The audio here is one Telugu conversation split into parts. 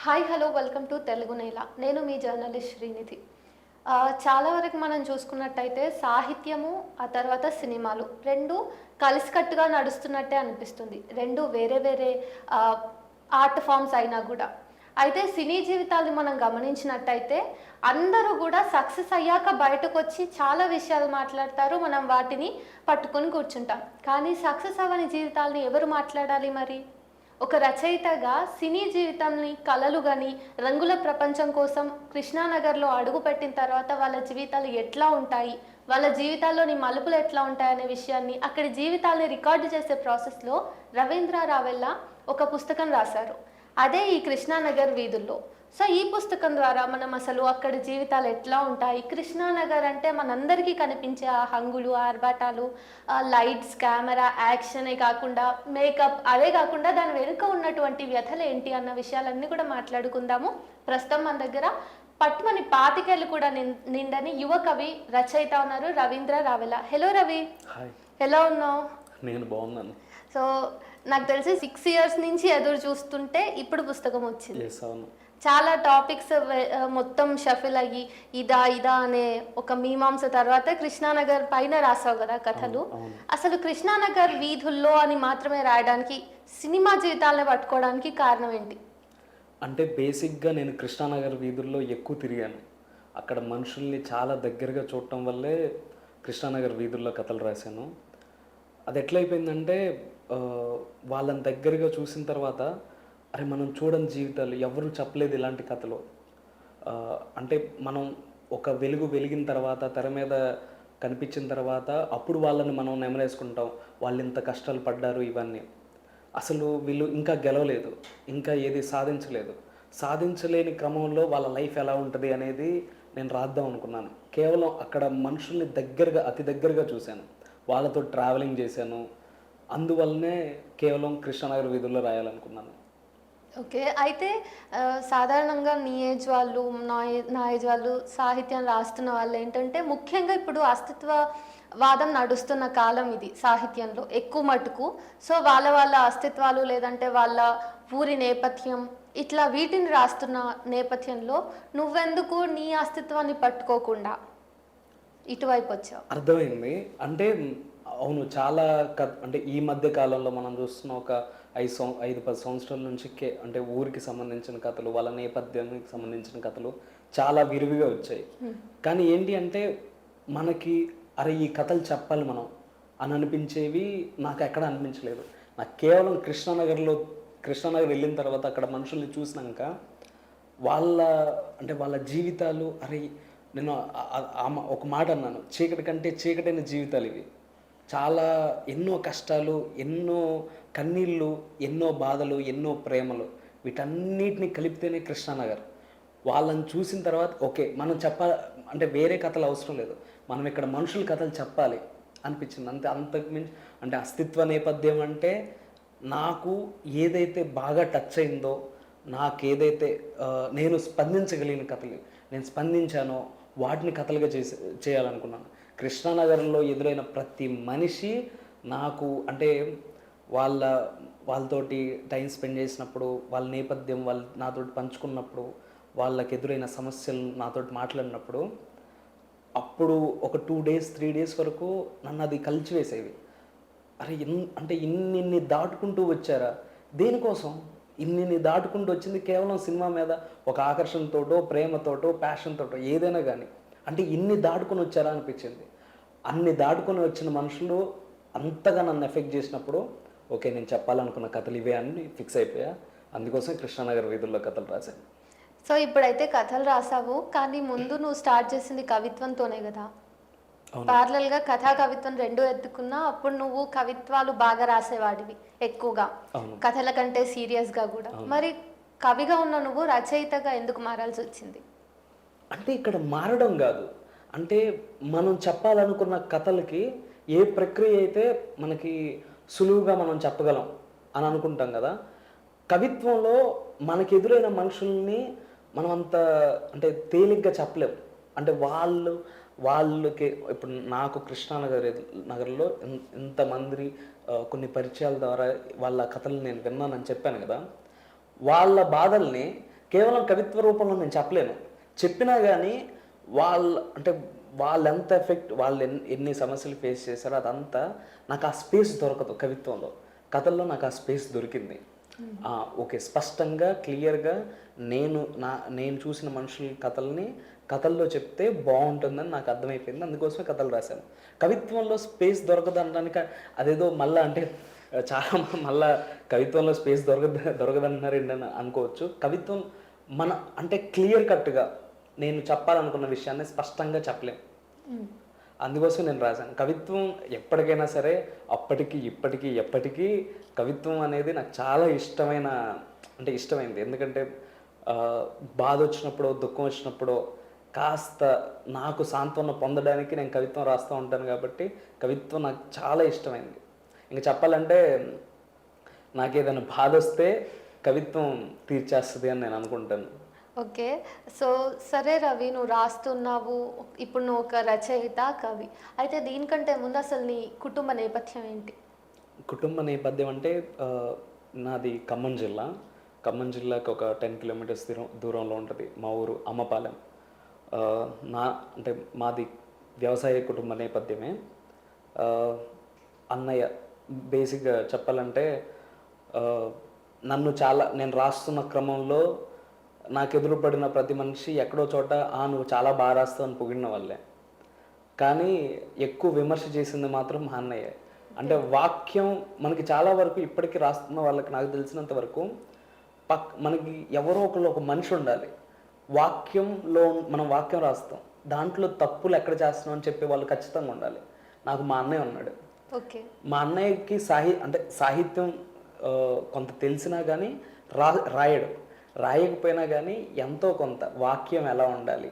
Hi hello welcome to Telugu నేల. నేను మీ జర్నలిస్ట్ శ్రీనిధి. చాలా వరకు మనం చూసుకున్నట్టయితే సాహిత్యము, ఆ తర్వాత సినిమాలు 2 కలిసికట్టుగా నడుస్తున్నట్టే అనిపిస్తుంది. 2 వేరే వేరే ఆహ్, ఆర్ట్ ఫార్మ్స్ అయినా గూడా. అయితే సినీ జీవితాన్ని మనం గమనించినట్టయితే అందరూ గూడా సక్సెస్ అయ్యాక బయటకొచ్చి చాలా విషయాలు మాట్లాడతారు. మనం వాటిని పట్టుకొని కూర్చుంటాం. కానీ సక్సెస్ అవ్వని జీవితాల్ని ఎవరు మాట్లాడాలి మరి? ఒక రచయితగా సినీ జీవితాన్ని కలలు గని రంగుల ప్రపంచం కోసం కృష్ణానగర్లో అడుగుపెట్టిన తర్వాత వాళ్ళ జీవితాలు ఎట్లా ఉంటాయి, వాళ్ళ జీవితాల్లోని మలుపులు ఎట్లా ఉంటాయనే విషయాన్ని అక్కడి జీవితాల్ని రికార్డు చేసే ప్రాసెస్లో రవీంద్ర రావెల్ల ఒక పుస్తకం రాశారు. అదే ఈ కృష్ణానగర్ వీధుల్లో. సో ఈ పుస్తకం ద్వారా మనం అసలు అక్కడి జీవితాలు ఎట్లా ఉంటాయి, కృష్ణానగర్ అంటే మనందరికీ కనిపించే ఆ హంగులు, ఆర్భాటాలు, లైట్స్, కెమెరా, యాక్షనే కాకుండా మేకప్, అదే కాకుండా దాని వెనుక ఉన్నటువంటి వ్యథలు ఏంటి అన్న విషయాలన్నీ కూడా మాట్లాడుకుందాము. ప్రస్తుతం మన దగ్గర పట్టుమని 25 ఏళ్ళు కూడా నిండని యువ కవి, రచయిత ఉన్నారు రవీంద్ర రావెల. హలో రవి. హాయ్. ఎలా ఉన్నావు? నేను బాగున్నాను. సో నాకు తెలిసి 6 ఇయర్స్ నుంచి ఎదురు చూస్తుంటే ఇప్పుడు పుస్తకం వచ్చింది. అవును. చాలా టాపిక్స్ మొత్తం షఫిల్ అయ్యి ఇదా ఇదా అనే ఒక మీమాంస తర్వాత కృష్ణానగర్ పైన రాసావు కదా కథలు. అసలు కృష్ణానగర్ వీధుల్లో అని మాత్రమే రాయడానికి, సినిమా జీవితాలను పట్టుకోవడానికి కారణం ఏంటి? అంటే బేసిక్గా నేను కృష్ణానగర్ వీధుల్లో ఎక్కువ తిరిగాను. అక్కడ మనుషుల్ని చాలా దగ్గరగా చూడటం వల్లే కృష్ణానగర్ వీధుల్లో కథలు రాశాను. అది ఎట్లయిపోయిందంటే వాళ్ళని దగ్గరగా చూసిన తర్వాత అరే మనం చూడని జీవితాలు ఎవరు చెప్పలేదు ఇలాంటి కథలు. అంటే మనం ఒక వెలిగిన తర్వాత తెర మీద కనిపించిన తర్వాత అప్పుడు వాళ్ళని మనం నెమరేసుకుంటాం, వాళ్ళు ఇంత కష్టాలు పడ్డారు ఇవన్నీ. అసలు వీళ్ళు ఇంకా గెలవలేదు, ఇంకా ఏది సాధించలేని క్రమంలో వాళ్ళ లైఫ్ ఎలా ఉంటుంది అనేది నేను రాద్దాం అనుకున్నాను. కేవలం అక్కడ మనుషుల్ని అతి దగ్గరగా చూశాను, వాళ్ళతో ట్రావెలింగ్ చేశాను. అందువల్లనే కేవలం కృష్ణానగర్ వీధుల్లో రాయాలనుకున్నాను. ఓకే. అయితే సాధారణంగా నీ ఏజ్ వాళ్ళు, నా ఏజ్ వాళ్ళు సాహిత్యం రాస్తున్న వాళ్ళు ఏంటంటే ముఖ్యంగా ఇప్పుడు అస్తిత్వవాదం నడుస్తున్న కాలం ఇది సాహిత్యంలో ఎక్కువ మటుకు. సో వాళ్ళ అస్తిత్వాలు లేదంటే వాళ్ళ ఊరి నేపథ్యం ఇట్లా వీటిని రాస్తున్న నేపథ్యంలో నువ్వెందుకు నీ అస్తిత్వాన్ని పట్టుకోకుండా ఇటువైపు వచ్చావు? అర్థమైంది. అంటే అవును, చాలా అంటే ఈ మధ్య కాలంలో మనం చూస్తున్న ఒక 5-10 సంవత్సరాల నుంచి అంటే ఊరికి సంబంధించిన కథలు, వాళ్ళ నేపథ్యానికి సంబంధించిన కథలు చాలా విరివిగా వచ్చాయి. కానీ ఏంటి అంటే మనకి అరే ఈ కథలు చెప్పాలి మనం అని అనిపించేవి నాకు ఎక్కడ అనిపించలేదు. నాకు కేవలం కృష్ణానగర్ వెళ్ళిన తర్వాత అక్కడ మనుషుల్ని చూసినాక వాళ్ళ జీవితాలు, అరే నేను ఒక మాట అన్నాను, చీకటి కంటే చీకటైన జీవితాలు ఇవి. చాలా ఎన్నో కష్టాలు, ఎన్నో కన్నీళ్ళు, ఎన్నో బాధలు, ఎన్నో ప్రేమలు, వీటన్నిటిని కలిపితేనే కృష్ణానగర్. వాళ్ళని చూసిన తర్వాత ఓకే మనం అంటే వేరే కథలు అవసరం లేదు, మనం ఇక్కడ మనుషుల కథలు చెప్పాలి అనిపించింది. అంతకుమించి అంటే అస్తిత్వ నేపథ్యం అంటే నాకు ఏదైతే బాగా టచ్ అయిందో, నాకేదైతే నేను స్పందించగలిగిన కథలు నేను స్పందించానో వాటిని కథలుగా చేయాలనుకున్నాను. కృష్ణానగర్లో ఎదురైన ప్రతి మనిషి నాకు అంటే వాళ్ళతోటి టైం స్పెండ్ చేసినప్పుడు, వాళ్ళ నేపథ్యం వాళ్ళు నాతోటి పంచుకున్నప్పుడు, వాళ్ళకి ఎదురైన సమస్యలు నాతోటి మాట్లాడినప్పుడు, అప్పుడు ఒక 2 days 3 days వరకు నన్ను అది కలిచివేసేవి. అరే అంటే ఇన్ని దాటుకుంటూ వచ్చారా, దేనికోసం ఇన్ని దాటుకుంటూ వచ్చింది? కేవలం సినిమా మీద ఒక ఆకర్షణతోటో, ప్రేమతోటో, ప్యాషన్తోటో, ఏదైనా కానీ అంటే ఇన్ని దాటుకొని వచ్చారా అనిపించింది. అన్ని దాటుకొని వచ్చిన మనుషులు అంతగా నన్ను ఎఫెక్ట్ చేసినప్పుడు ఓకే నేను చెప్పాలనుకున్న కథలు ఇవే అని ఫిక్స్ అయిపోయా. అందుకోసం కృష్ణానగర్ వీధుల్లో కథలు రాశాను. సో ఇప్పుడైతే కథలు రాసావు, కానీ ముందు నువ్వు స్టార్ట్ చేసింది కవిత్వంతోనే కదా? ప్యారలల్గా కథా కవిత్వం 2 ఎత్తుకున్నా. అప్పుడు నువ్వు కవిత్వాలు బాగా రాసేవాడివి ఎక్కువగా, కథల కంటే సీరియస్గా కూడా. మరి కవిగా ఉన్న నువ్వు రచయితగా ఎందుకు మారాల్సి వచ్చింది? అంటే ఇక్కడ మారడం కాదు, అంటే మనం చెప్పాలనుకున్న కథలకి ఏ ప్రక్రియ అయితే మనకి సులువుగా మనం చెప్పగలం అని అనుకుంటాం కదా. కవిత్వంలో మనకి ఎదురైన మనుషుల్ని మనం అంత అంటే తేలిగ్గా చెప్పలేము. అంటే వాళ్ళకి ఇప్పుడు నాకు కృష్ణానగర్లో ఇంతమంది కొన్ని పరిచయాల ద్వారా వాళ్ళ కథలు నేను విన్నానని చెప్పాను కదా. వాళ్ళ బాధల్ని కేవలం కవిత్వ రూపంలో నేను చెప్పలేను. చెప్పినా కానీ అంటే వాళ్ళు ఎంత ఎఫెక్ట్, వాళ్ళు ఎన్ని సమస్యలు ఫేస్ చేశారో అదంతా నాకు ఆ స్పేస్ దొరకదు కవిత్వంలో. కథల్లో నాకు ఆ స్పేస్ దొరికింది. ఓకే, స్పష్టంగా క్లియర్గా నేను చూసిన మనుషుల కథల్లో చెప్తే బాగుంటుందని నాకు అర్థమైపోయింది. అందుకోసమే కథలు రాశాను. కవిత్వంలో స్పేస్ దొరకదు అనడానికి అదేదో మళ్ళీ అంటే చాలా మళ్ళా కవిత్వంలో స్పేస్ దొరకదంటున్నారు ఏంటని అనుకోవచ్చు. కవిత్వం అంటే క్లియర్ కట్గా నేను చెప్పాలనుకున్న విషయాన్ని స్పష్టంగా చెప్పలేం. అందుకోసం నేను రాశాను. కవిత్వం ఎప్పటికైనా సరే, అప్పటికి ఇప్పటికీ ఎప్పటికీ కవిత్వం అనేది నాకు చాలా ఇష్టమైంది. ఎందుకంటే బాధ వచ్చినప్పుడు, దుఃఖం వచ్చినప్పుడు కాస్త నాకు సాంత్వన పొందడానికి నేను కవిత్వం రాస్తూ ఉంటాను. కాబట్టి కవిత్వం నాకు చాలా ఇష్టమైంది. ఇంకా చెప్పాలంటే నాకు ఏదైనా బాధ వస్తే కవిత్వం తీర్చేస్తుంది అని నేను అనుకుంటాను. ఓకే. సో సరే రవి, నువ్వు రాస్తున్నావు, ఇప్పుడు నువ్వు ఒక రచయిత, కవి. అయితే దీనికంటే ముందు అసలు నీ కుటుంబ నేపథ్యం ఏంటి? కుటుంబ నేపథ్యం అంటే నాది ఖమ్మం జిల్లా. ఖమ్మం జిల్లాకి ఒక 10 కిలోమీటర్స్ దూరంలో ఉంటుంది మా ఊరు అమ్మపాలెం. అంటే మాది వ్యవసాయ కుటుంబ నేపథ్యమే. అన్నయ్య బేసిక్గా చెప్పాలంటే నేను రాస్తున్న క్రమంలో నాకు ఎదురుపడిన ప్రతి మనిషి ఎక్కడో చోట నువ్వు చాలా బాగా రాస్తావు అని పొగిడిన వాళ్ళే. కానీ ఎక్కువ విమర్శ చేసింది మాత్రం మా అన్నయ్య. అంటే వాక్యం మనకి చాలా వరకు ఇప్పటికీ రాస్తున్న వాళ్ళకి నాకు తెలిసినంత వరకు మనకి ఎవరో ఒక మనిషి ఉండాలి. మనం వాక్యం రాస్తాం, దాంట్లో తప్పులు ఎక్కడ చేస్తున్నాం అని చెప్పే వాళ్ళు ఖచ్చితంగా ఉండాలి. నాకు మా అన్నయ్య ఉన్నాడు. ఓకే. మా అన్నయ్యకి సాహిత్యం కొంత తెలిసినా కానీ రాయకపోయినా కానీ ఎంతో కొంత వాక్యం ఎలా ఉండాలి,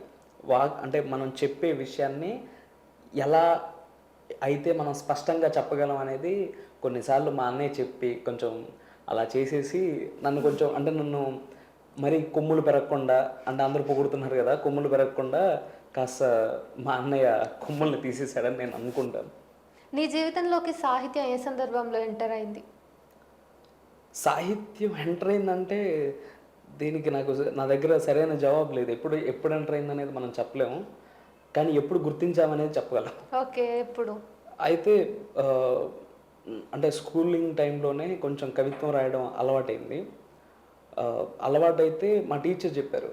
అంటే మనం చెప్పే విషయాన్ని ఎలా అయితే మనం స్పష్టంగా చెప్పగలం అనేది కొన్నిసార్లు మా అన్నయ్య చెప్పి కొంచెం అలా చేసేసి నన్ను మరి కొమ్ములు పెరగకుండా, అంటే అందరూ పొగుడుతున్నారు కదా, కొమ్ములు పెరగకుండా కాస్త మా అన్నయ్య కొమ్ముల్ని తీసేసాడని నేను అనుకుంటాను. నీ జీవితంలోకి సాహిత్యం ఏ సందర్భంలో ఎంటర్ అయింది? సాహిత్యం ఎంటర్ అయిందంటే దీనికి నా దగ్గర సరైన జవాబు లేదు. ఎప్పుడు ఎంటర్ అయింది అనేది మనం చెప్పలేము, కానీ ఎప్పుడు గుర్తించామనేది చెప్పగలం. ఓకే. ఎప్పుడు? అయితే అంటే స్కూలింగ్ టైంలోనే కొంచెం కవిత్వం రాయడం అలవాటైంది. అలవాటైతే మా టీచర్ చెప్పారు,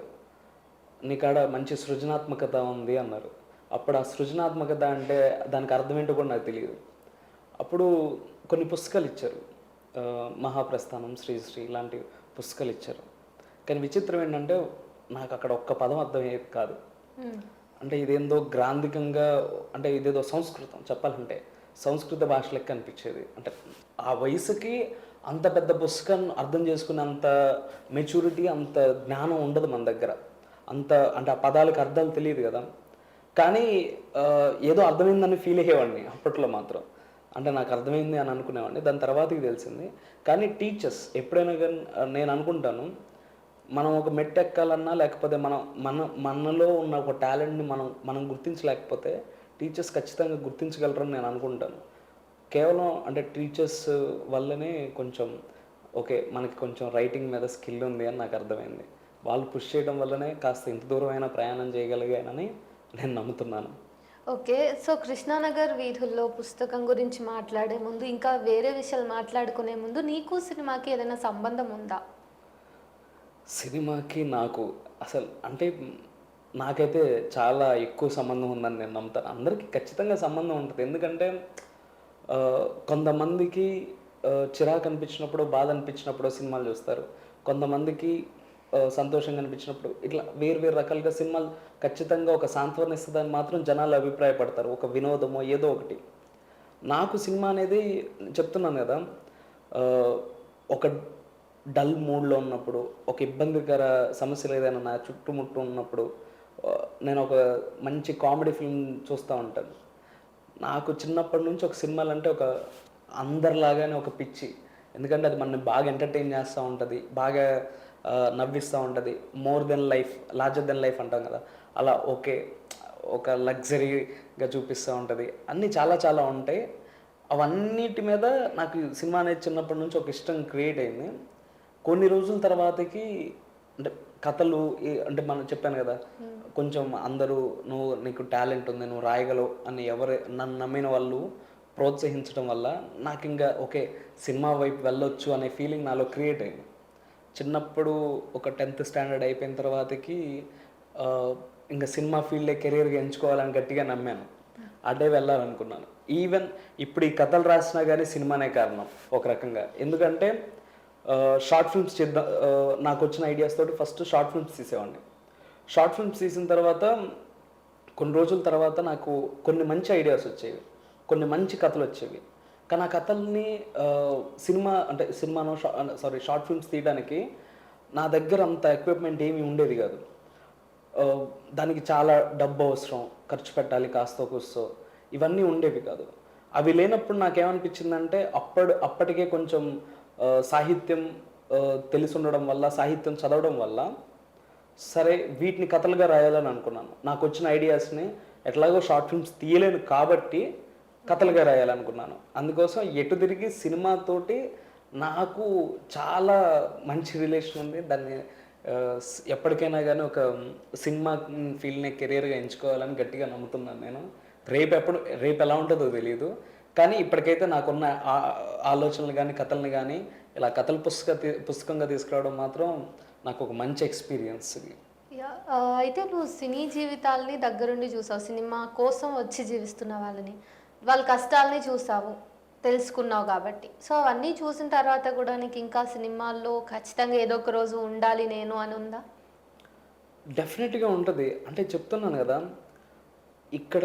నీకాడ మంచి సృజనాత్మకత ఉంది అన్నారు. అప్పుడు ఆ సృజనాత్మకత అంటే దానికి అర్థం ఏంటో కూడా నాకు తెలియదు. అప్పుడు కొన్ని పుస్తకాలు ఇచ్చారు, మహాప్రస్థానం, శ్రీశ్రీ ఇలాంటి పుస్తకాలు ఇచ్చారు. కానీ విచిత్రం ఏంటంటే నాకు అక్కడ ఒక్క పదం అర్థమయ్యేది కాదు. అంటే ఇదేందో గ్రాంధికంగా, అంటే ఇదేదో సంస్కృతం, చెప్పాలంటే సంస్కృత భాష లెక్క అనిపించేది. అంటే ఆ వయసుకి అంత పెద్ద పుస్తకం అర్థం చేసుకునేంత మెచ్యూరిటీ, అంత జ్ఞానం ఉండదు మన దగ్గర. అంటే ఆ పదాలకు అర్థాలు తెలియదు కదా. కానీ ఏదో అర్థమైందని ఫీల్ అయ్యేవాడిని అప్పట్లో మాత్రం. అంటే నాకు అర్థమైంది అని అనుకునేవాడిని. దాని తర్వాతకి తెలిసింది. కానీ టీచర్స్ ఎప్పుడైనా కానీ నేను అనుకుంటాను, మనం ఒక మెట్టు ఎక్కాలన్నా, లేకపోతే మనలో ఉన్న ఒక టాలెంట్ని మనం గుర్తించలేకపోతే టీచర్స్ ఖచ్చితంగా గుర్తించగలరని నేను అనుకుంటాను. కేవలం అంటే టీచర్స్ వల్లనే కొంచెం ఓకే మనకి కొంచెం రైటింగ్ మీద స్కిల్ ఉంది అని నాకు అర్థమైంది. వాళ్ళు పుష్ చేయడం వల్లనే కాస్త ఇంత దూరమైన ప్రయాణం చేయగలిగానని నేను నమ్ముతున్నాను. ఓకే. సో కృష్ణానగర్ వీధుల్లో పుస్తకం గురించి మాట్లాడే ముందు, ఇంకా వేరే విషయాలు మాట్లాడుకునే ముందు, నీకు సినిమాకి ఏదైనా సంబంధం ఉందా? సినిమాకి నాకు అసలు అంటే నాకైతే చాలా ఎక్కువ సంబంధం ఉందని నేను నమ్ముతాను. అందరికీ ఖచ్చితంగా సంబంధం ఉంటుంది. ఎందుకంటే కొంతమందికి చిరాకు అనిపించినప్పుడు, బాధ అనిపించినప్పుడు సినిమాలు చూస్తారు. కొంతమందికి సంతోషంగా అనిపించినప్పుడు, ఇట్లా వేరు రకాలుగా సినిమాలు ఖచ్చితంగా ఒక సాంత్వన ఇస్తుందని మాత్రం జనాలు అభిప్రాయపడతారు. ఒక వినోదమో ఏదో ఒకటి. నాకు సినిమా అనేది చెప్తున్నాను కదా, ఒక డల్ మూడ్లో ఉన్నప్పుడు, ఒక ఇబ్బందికర సమస్యలు ఏదైనా నా చుట్టుముట్టు ఉన్నప్పుడు నేను ఒక మంచి కామెడీ ఫిల్మ్ చూస్తూ ఉంటాను. నాకు చిన్నప్పటి నుంచి ఒక సినిమాలు అంటే ఒక అందరిలాగానే ఒక పిచ్చి. ఎందుకంటే అది మనల్ని బాగా ఎంటర్టైన్ చేస్తూ ఉంటుంది, బాగా నవ్విస్తూ ఉంటుంది. More than life, larger than life అంటాం కదా, అలా ఒక లగ్జరీగా చూపిస్తూ ఉంటుంది. అన్నీ చాలా చాలా ఉంటాయి. అవన్నిటి మీద నాకు సినిమా అనేది చిన్నప్పటి నుంచి ఒక ఇష్టం క్రియేట్ అయింది. కొన్ని రోజుల తర్వాతకి అంటే కథలు అంటే మనం చెప్పాను కదా, కొంచెం అందరూ నీకు టాలెంట్ ఉంది, నువ్వు రాయగలవు అని నన్ను నమ్మిన వాళ్ళు ప్రోత్సహించడం వల్ల నాకు ఇంకా ఓకే సినిమా వైపు వెళ్ళొచ్చు అనే ఫీలింగ్ నాలో క్రియేట్ అయింది. చిన్నప్పుడు ఒక 10th స్టాండర్డ్ అయిపోయిన తర్వాతకి ఇంకా సినిమా ఫీల్డే కెరీర్గా ఎంచుకోవాలని గట్టిగా నమ్మాను. అదే వెళ్ళాలనుకున్నాను. ఈవెన్ ఇప్పుడు ఈ కథలు రాసినా కానీ సినిమానే కారణం ఒక రకంగా. ఎందుకంటే షార్ట్ ఫిల్మ్స్ చేద్దాం, నాకు వచ్చిన ఐడియాస్ తోటి ఫస్ట్ షార్ట్ ఫిల్మ్స్ తీసేవాడిని. షార్ట్ ఫిల్మ్స్ తీసిన తర్వాత కొన్ని రోజుల తర్వాత నాకు కొన్ని మంచి ఐడియాస్ వచ్చేవి, కొన్ని మంచి కథలు వచ్చేవి. కానీ ఆ కథల్ని షార్ట్ ఫిల్మ్స్ తీయడానికి నా దగ్గర అంత ఎక్విప్మెంట్ ఏమీ ఉండేది కాదు. దానికి చాలా డబ్బు అవసరం, ఖర్చు పెట్టాలి కాస్తో కూస్తో, ఇవన్నీ ఉండేవి కాదు. అవి లేనప్పుడు నాకేమనిపించిందంటే అప్పటికే కొంచెం సాహిత్యం తెలిసి ఉండడం వల్ల, సాహిత్యం చదవడం వల్ల సరే వీటిని కథలుగా రాయాలని అనుకున్నాను. నాకు వచ్చిన ఐడియాస్ని ఎట్లాగో షార్ట్ ఫిల్మ్స్ తీయలేను కాబట్టి కథలుగా రాయాలనుకున్నాను. అందుకోసం ఎటు తిరిగి సినిమాతోటి నాకు చాలా మంచి రిలేషన్ ఉంది. దాన్ని ఎప్పటికైనా కానీ ఒక సినిమా ఫీల్డ్ని కెరీర్గా ఎంచుకోవాలని గట్టిగా నమ్ముతున్నాను నేను. రేపు ఎలా ఉంటుందో తెలియదు, కానీ ఇప్పటికైతే నాకున్న ఆలోచనలు కానీ కథల్ని కానీ ఇలా కథల పుస్తకంగా తీసుకురావడం మాత్రం నాకు ఒక మంచి ఎక్స్పీరియన్స్. అయితే నువ్వు సినీ జీవితాలని దగ్గరుండి చూసావు, సినిమా కోసం వచ్చి జీవిస్తున్న వాళ్ళ కష్టాలని చూసావు, తెలుసుకున్నావు కాబట్టి. సో అవన్నీ చూసిన తర్వాత కూడా నీకు ఇంకా సినిమాల్లో ఖచ్చితంగా ఏదో ఒక రోజు ఉండాలి నేను అని ఉందా? డెఫినెట్గా ఉంటుంది. అంటే చెప్తున్నాను కదా, ఇక్కడ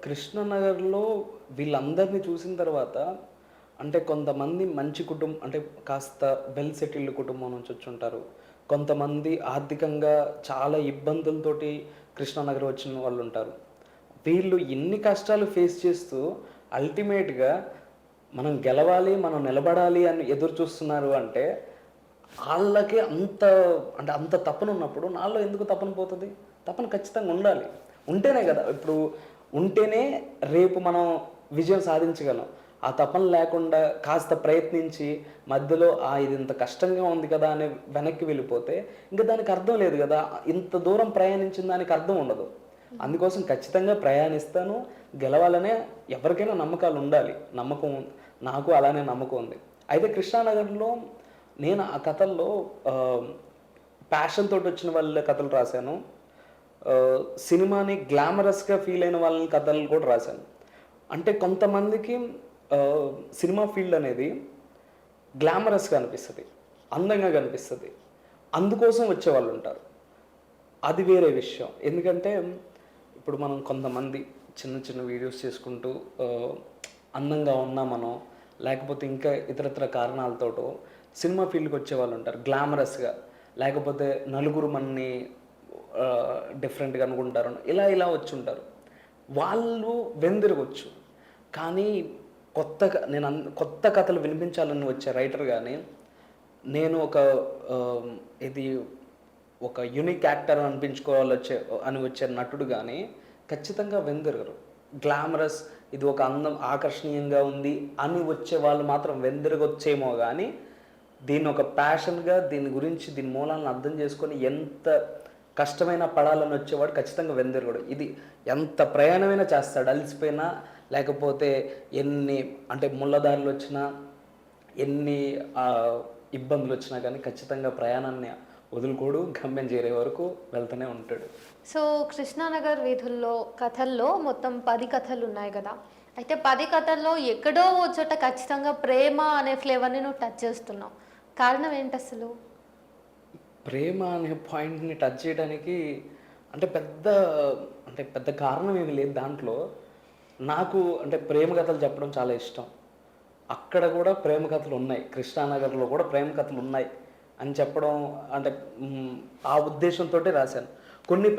కృష్ణనగర్లో వీళ్ళందరినీ చూసిన తర్వాత అంటే కొంతమంది మంచి కుటుంబం, అంటే కాస్త వెల్ సెటిల్డ్ కుటుంబం నుంచి వచ్చి ఉంటారు. కొంతమంది ఆర్థికంగా చాలా ఇబ్బందులతోటి కృష్ణనగర్ వచ్చిన వాళ్ళు ఉంటారు. వీళ్ళు ఎన్ని కష్టాలు ఫేస్ చేస్తూ అల్టిమేట్గా మనం గెలవాలి, మనం నిలబడాలి అని ఎదురు చూస్తున్నారు అంటే వాళ్ళకి అంత తపన ఉన్నప్పుడు నాలో ఎందుకు తపన పోతుంది? తపన ఖచ్చితంగా ఉండాలి. ఉంటేనే కదా, ఇప్పుడు ఉంటేనే రేపు మనం విజయం సాధించగలం. ఆ తపన లేకుండా కాస్త ప్రయత్నించి మధ్యలో ఇది ఇంత కష్టంగా ఉంది కదా అని వెనక్కి వెళ్ళిపోతే ఇంకా దానికి అర్థం లేదు కదా. ఇంత దూరం ప్రయాణించిన దానికి అర్థం ఉండదు. అందుకోసం ఖచ్చితంగా ప్రయాణిస్తాను, గెలవాలనే ఎవరికైనా నమ్మకాలు ఉండాలి. నాకు అలానే నమ్మకం ఉంది. అయితే కృష్ణానగర్లో నేను ఆ కథల్లో ప్యాషన్ తోటి వచ్చిన వాళ్ళ కథలు రాశాను, సినిమాని గ్లామరస్గా ఫీల్ అయిన వాళ్ళ కథలు కూడా రాశాను. అంటే కొంతమందికి సినిమా ఫీల్డ్ అనేది గ్లామరస్గా అనిపిస్తుంది, అందంగా కనిపిస్తుంది, అందుకోసం వచ్చేవాళ్ళు ఉంటారు. అది వేరే విషయం. ఎందుకంటే ఇప్పుడు మనం కొంతమంది చిన్న చిన్న వీడియోస్ చేసుకుంటూ అందంగా ఉన్నామనో లేకపోతే ఇంకా ఇతరత్ర కారణాలతోటో సినిమా ఫీల్డ్కి వచ్చేవాళ్ళు ఉంటారు గ్లామరస్గా, లేకపోతే నలుగురు మనని డిఫరెంట్గా అనుకుంటారు, ఇలా వచ్చి ఉంటారు. వాళ్ళు వెందిరగొచ్చు. కానీ కొత్త కథలు వినిపించాలని వచ్చే రైటర్ కానీ నేను ఒక యూనిక్ యాక్టర్ అని వచ్చే నటుడు కానీ ఖచ్చితంగా వెందిరగరు. గ్లామరస్, ఇది ఒక అందం ఆకర్షణీయంగా ఉంది అని వచ్చే వాళ్ళు మాత్రం వెందిరగొచ్చేమో కానీ దీన్ని ఒక ప్యాషన్గా దీని మూలాలను అర్థం చేసుకొని ఎంత కష్టమైన పడాలని వచ్చేవాడు ఖచ్చితంగా వెందిరగడు. ఇది ఎంత ప్రయాణమైనా చేస్తాడు, అలసిపోయినా లేకపోతే ఎన్ని ముళ్ళదారులు వచ్చినా ఎన్ని ఇబ్బందులు వచ్చినా కానీ ఖచ్చితంగా ప్రయాణాన్ని వదులుకోడు, గమ్యం చేరే వరకు వెళ్తూనే ఉంటాడు. సో కృష్ణానగర్ వీధుల్లో కథల్లో మొత్తం 10 కథలు ఉన్నాయి కదా. అయితే 10 కథల్లో ఎక్కడో ఓ చోట ఖచ్చితంగా ప్రేమ అనే ఫ్లేవర్ని నువ్వు టచ్ చేస్తున్నావు. కారణం ఏంటి అసలు? ప్రేమ అనే పాయింట్ని టచ్ చేయడానికి పెద్ద కారణం ఏమి లేదు దాంట్లో. నాకు ప్రేమ కథలు చెప్పడం చాలా ఇష్టం. అక్కడ కూడా ప్రేమ కథలు ఉన్నాయి, కృష్ణానగర్లో కూడా ప్రేమ కథలు ఉన్నాయి అని చెప్పడం ఆ ఉద్దేశంతో రాశాను. కొన్ని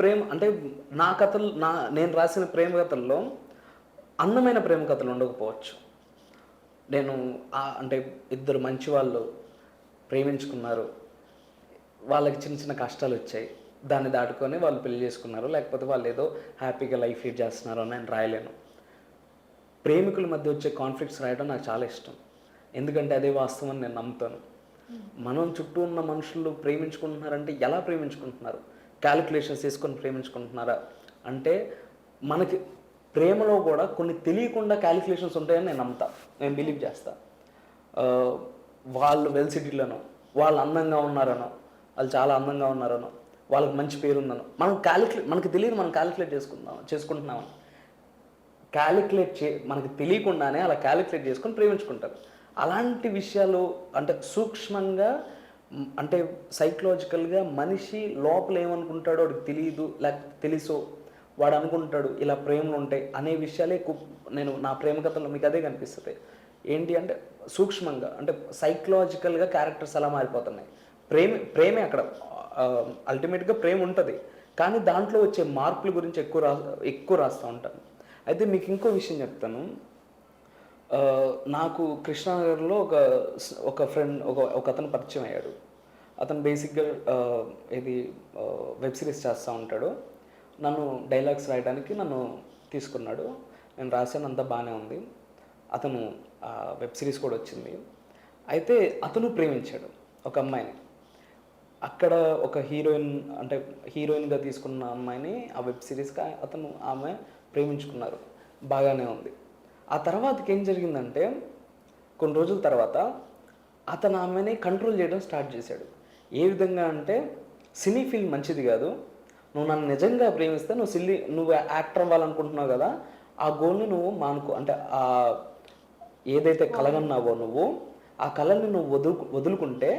నేను రాసిన ప్రేమ కథల్లో అందమైన ప్రేమ కథలు ఉండకపోవచ్చు. నేను ఇద్దరు మంచి వాళ్ళు ప్రేమించుకున్నారు, వాళ్ళకి చిన్న చిన్న కష్టాలు వచ్చాయి, దాన్ని దాటుకొని వాళ్ళు పెళ్లి చేసుకున్నారు, లేకపోతే వాళ్ళు ఏదో హ్యాపీగా లైఫ్ లీడ్ చేస్తున్నారు అని నేను రాయలేను. ప్రేమికుల మధ్య వచ్చే కాన్ఫ్లిక్ట్స్ రాయడం నాకు చాలా ఇష్టం. ఎందుకంటే అదే వాస్తవం నేను నమ్ముతాను. మనం చుట్టూ ఉన్న మనుషులు ప్రేమించుకుంటున్నారంటే ఎలా ప్రేమించుకుంటున్నారు? క్యాలిక్యులేషన్స్ చేసుకొని ప్రేమించుకుంటున్నారా? అంటే మనకి ప్రేమలో కూడా కొన్ని తెలియకుండా క్యాలిక్యులేషన్స్ ఉంటాయని నేను నమ్ముతా, నేను బిలీవ్ చేస్తా. వాళ్ళు వెల్ సిటీలోనో, వాళ్ళు అందంగా ఉన్నారనో, వాళ్ళు చాలా అందంగా ఉన్నారనో, వాళ్ళకి మంచి పేరు ఉందనో, మనకు తెలియదు, మనం చేసుకుంటున్నామని మనకి తెలియకుండానే అలా క్యాలిక్యులేట్ చేసుకొని ప్రేమించుకుంటారు. అలాంటి విషయాలు అంటే సూక్ష్మంగా అంటే సైకలాజికల్గా మనిషి లోపల ఏమనుకుంటాడో వాడికి తెలియదు, లేకపోతే తెలుసో వాడు అనుకుంటాడు ఇలా ప్రేమలు ఉంటాయి అనే విషయాలే ఎక్కువ నేను నా ప్రేమ కథలో మీకు అదే కనిపిస్తుంది. ఏంటి అంటే సూక్ష్మంగా అంటే సైకలాజికల్గా క్యారెక్టర్స్ అలా మారిపోతున్నాయి. ప్రేమే అక్కడ అల్టిమేట్గా ప్రేమ ఉంటుంది, కానీ దాంట్లో వచ్చే మార్పుల గురించి ఎక్కువ రాస్తూ ఉంటాను. అయితే మీకు ఇంకో విషయం చెప్తాను. నాకు కృష్ణానగర్లో ఒక ఫ్రెండ్ ఒక అతను పరిచయం అయ్యాడు. అతను బేసిక్గా ఇది వెబ్ సిరీస్ చేస్తూ ఉంటాడు. నన్ను డైలాగ్స్ రాయడానికి నన్ను తీసుకున్నాడు. నేను రాశాను, అంతా బాగానే ఉంది. అతను వెబ్ సిరీస్ కూడా వచ్చింది. అయితే అతను ప్రేమించాడు ఒక అమ్మాయిని. అక్కడ ఒక హీరోయిన్గా తీసుకున్న అమ్మాయిని ఆ వెబ్ సిరీస్గా ఆమె ప్రేమించుకున్నారు, బాగానే ఉంది. ఆ తర్వాతకి ఏం జరిగిందంటే కొన్ని రోజుల తర్వాత అతను ఆమెని కంట్రోల్ చేయడం స్టార్ట్ చేశాడు. ఏ విధంగా అంటే సినీ ఫీల్డ్ మంచిది కాదు, నువ్వు నన్ను నిజంగా ప్రేమిస్తే నువ్వు యాక్టర్ అవ్వాలనుకుంటున్నావు కదా, ఆ గోల్ని నువ్వు మానుకో, అంటే ఏదైతే కలగన్నావో నువ్వు ఆ కళని నువ్వు వదులుకుంటే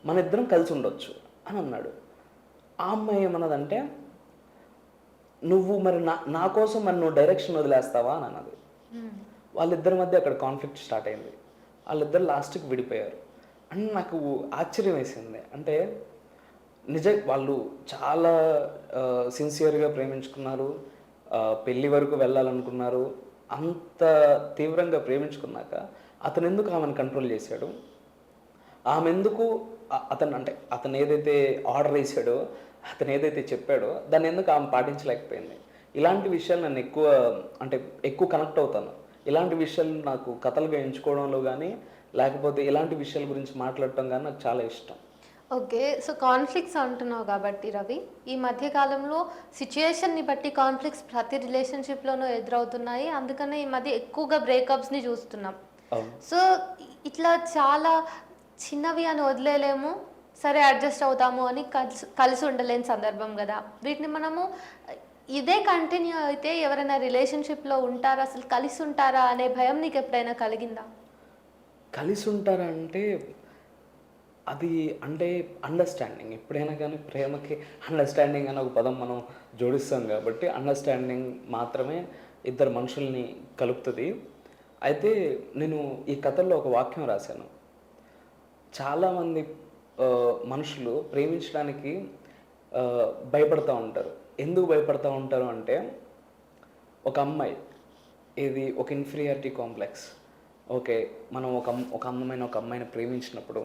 మన ఇద్దరం కలిసి ఉండొచ్చు అని అన్నాడు. ఆ అమ్మాయి ఏమన్నదంటే నువ్వు మరి నా కోసం మరి నువ్వు డైరెక్షన్ వదిలేస్తావా అని అన్నది. వాళ్ళిద్దరి మధ్య అక్కడ కాన్ఫ్లిక్ట్ స్టార్ట్ అయింది. వాళ్ళిద్దరు లాస్ట్కి విడిపోయారు. అని నాకు ఆశ్చర్యం వేసింది. అంటే వాళ్ళు చాలా సిన్సియర్గా ప్రేమించుకున్నారు, పెళ్ళి వరకు వెళ్ళాలనుకున్నారు. అంత తీవ్రంగా ప్రేమించుకున్నాక అతను ఎందుకు ఆమెను కంట్రోల్ చేశాడు? ఆమె ఎందుకు అతను ఏదైతే ఆర్డర్ వేసాడో, అతను ఏదైతే చెప్పాడో దాన్ని ఎందుకు ఆమె పాటించలేకపోయింది? ఇలాంటి విషయాలు నన్ను ఎక్కువ కనెక్ట్ అవుతాను. ఇలాంటి విషయాలు నాకు కథలుగా ఎంచుకోవడంలో కానీ, లేకపోతే ఇలాంటి విషయాల గురించి మాట్లాడటం కానీ నాకు చాలా ఇష్టం. ఓకే, సో కాన్ఫ్లిక్ట్స్ అంటున్నావు కాబట్టి రవి, ఈ మధ్య కాలంలో సిచ్యుయేషన్ని బట్టి కాన్ఫ్లిక్ట్స్ ప్రతి రిలేషన్షిప్లోనూ ఎదురవుతున్నాయి. అందుకనే ఈ మధ్య ఎక్కువగా బ్రేకప్స్ని చూస్తున్నాం. సో ఇట్లా చాలా చిన్నవి అని వదిలేలేము, సరే అడ్జస్ట్ అవుతాము అని కలిసి ఉండలేని సందర్భం కదా. వీటిని మనము ఇదే కంటిన్యూ అయితే ఎవరైనా రిలేషన్షిప్లో ఉంటారా, అసలు కలిసి ఉంటారా అనే భయం నీకు ఎప్పుడైనా కలిగిందా? కలిసి ఉంటారా అంటే అది అండర్స్టాండింగ్. ఎప్పుడైనా కానీ ప్రేమకి అండర్స్టాండింగ్ అనే ఒక పదం మనం జోడిస్తాం కాబట్టి అండర్స్టాండింగ్ మాత్రమే ఇద్దరు మనుషుల్ని కలుపుతుంది. అయితే నేను ఈ కథల్లో ఒక వాక్యం రాశాను. చాలామంది మనుషులు ప్రేమించడానికి భయపడుతూ ఉంటారు. ఎందుకు భయపడుతూ ఉంటారు అంటే ఒక అమ్మాయి, ఇది ఒక ఇన్ఫీరియారిటీ కాంప్లెక్స్. ఓకే, మనం ఒక అందమైన ఒక అమ్మాయిని ప్రేమించినప్పుడు,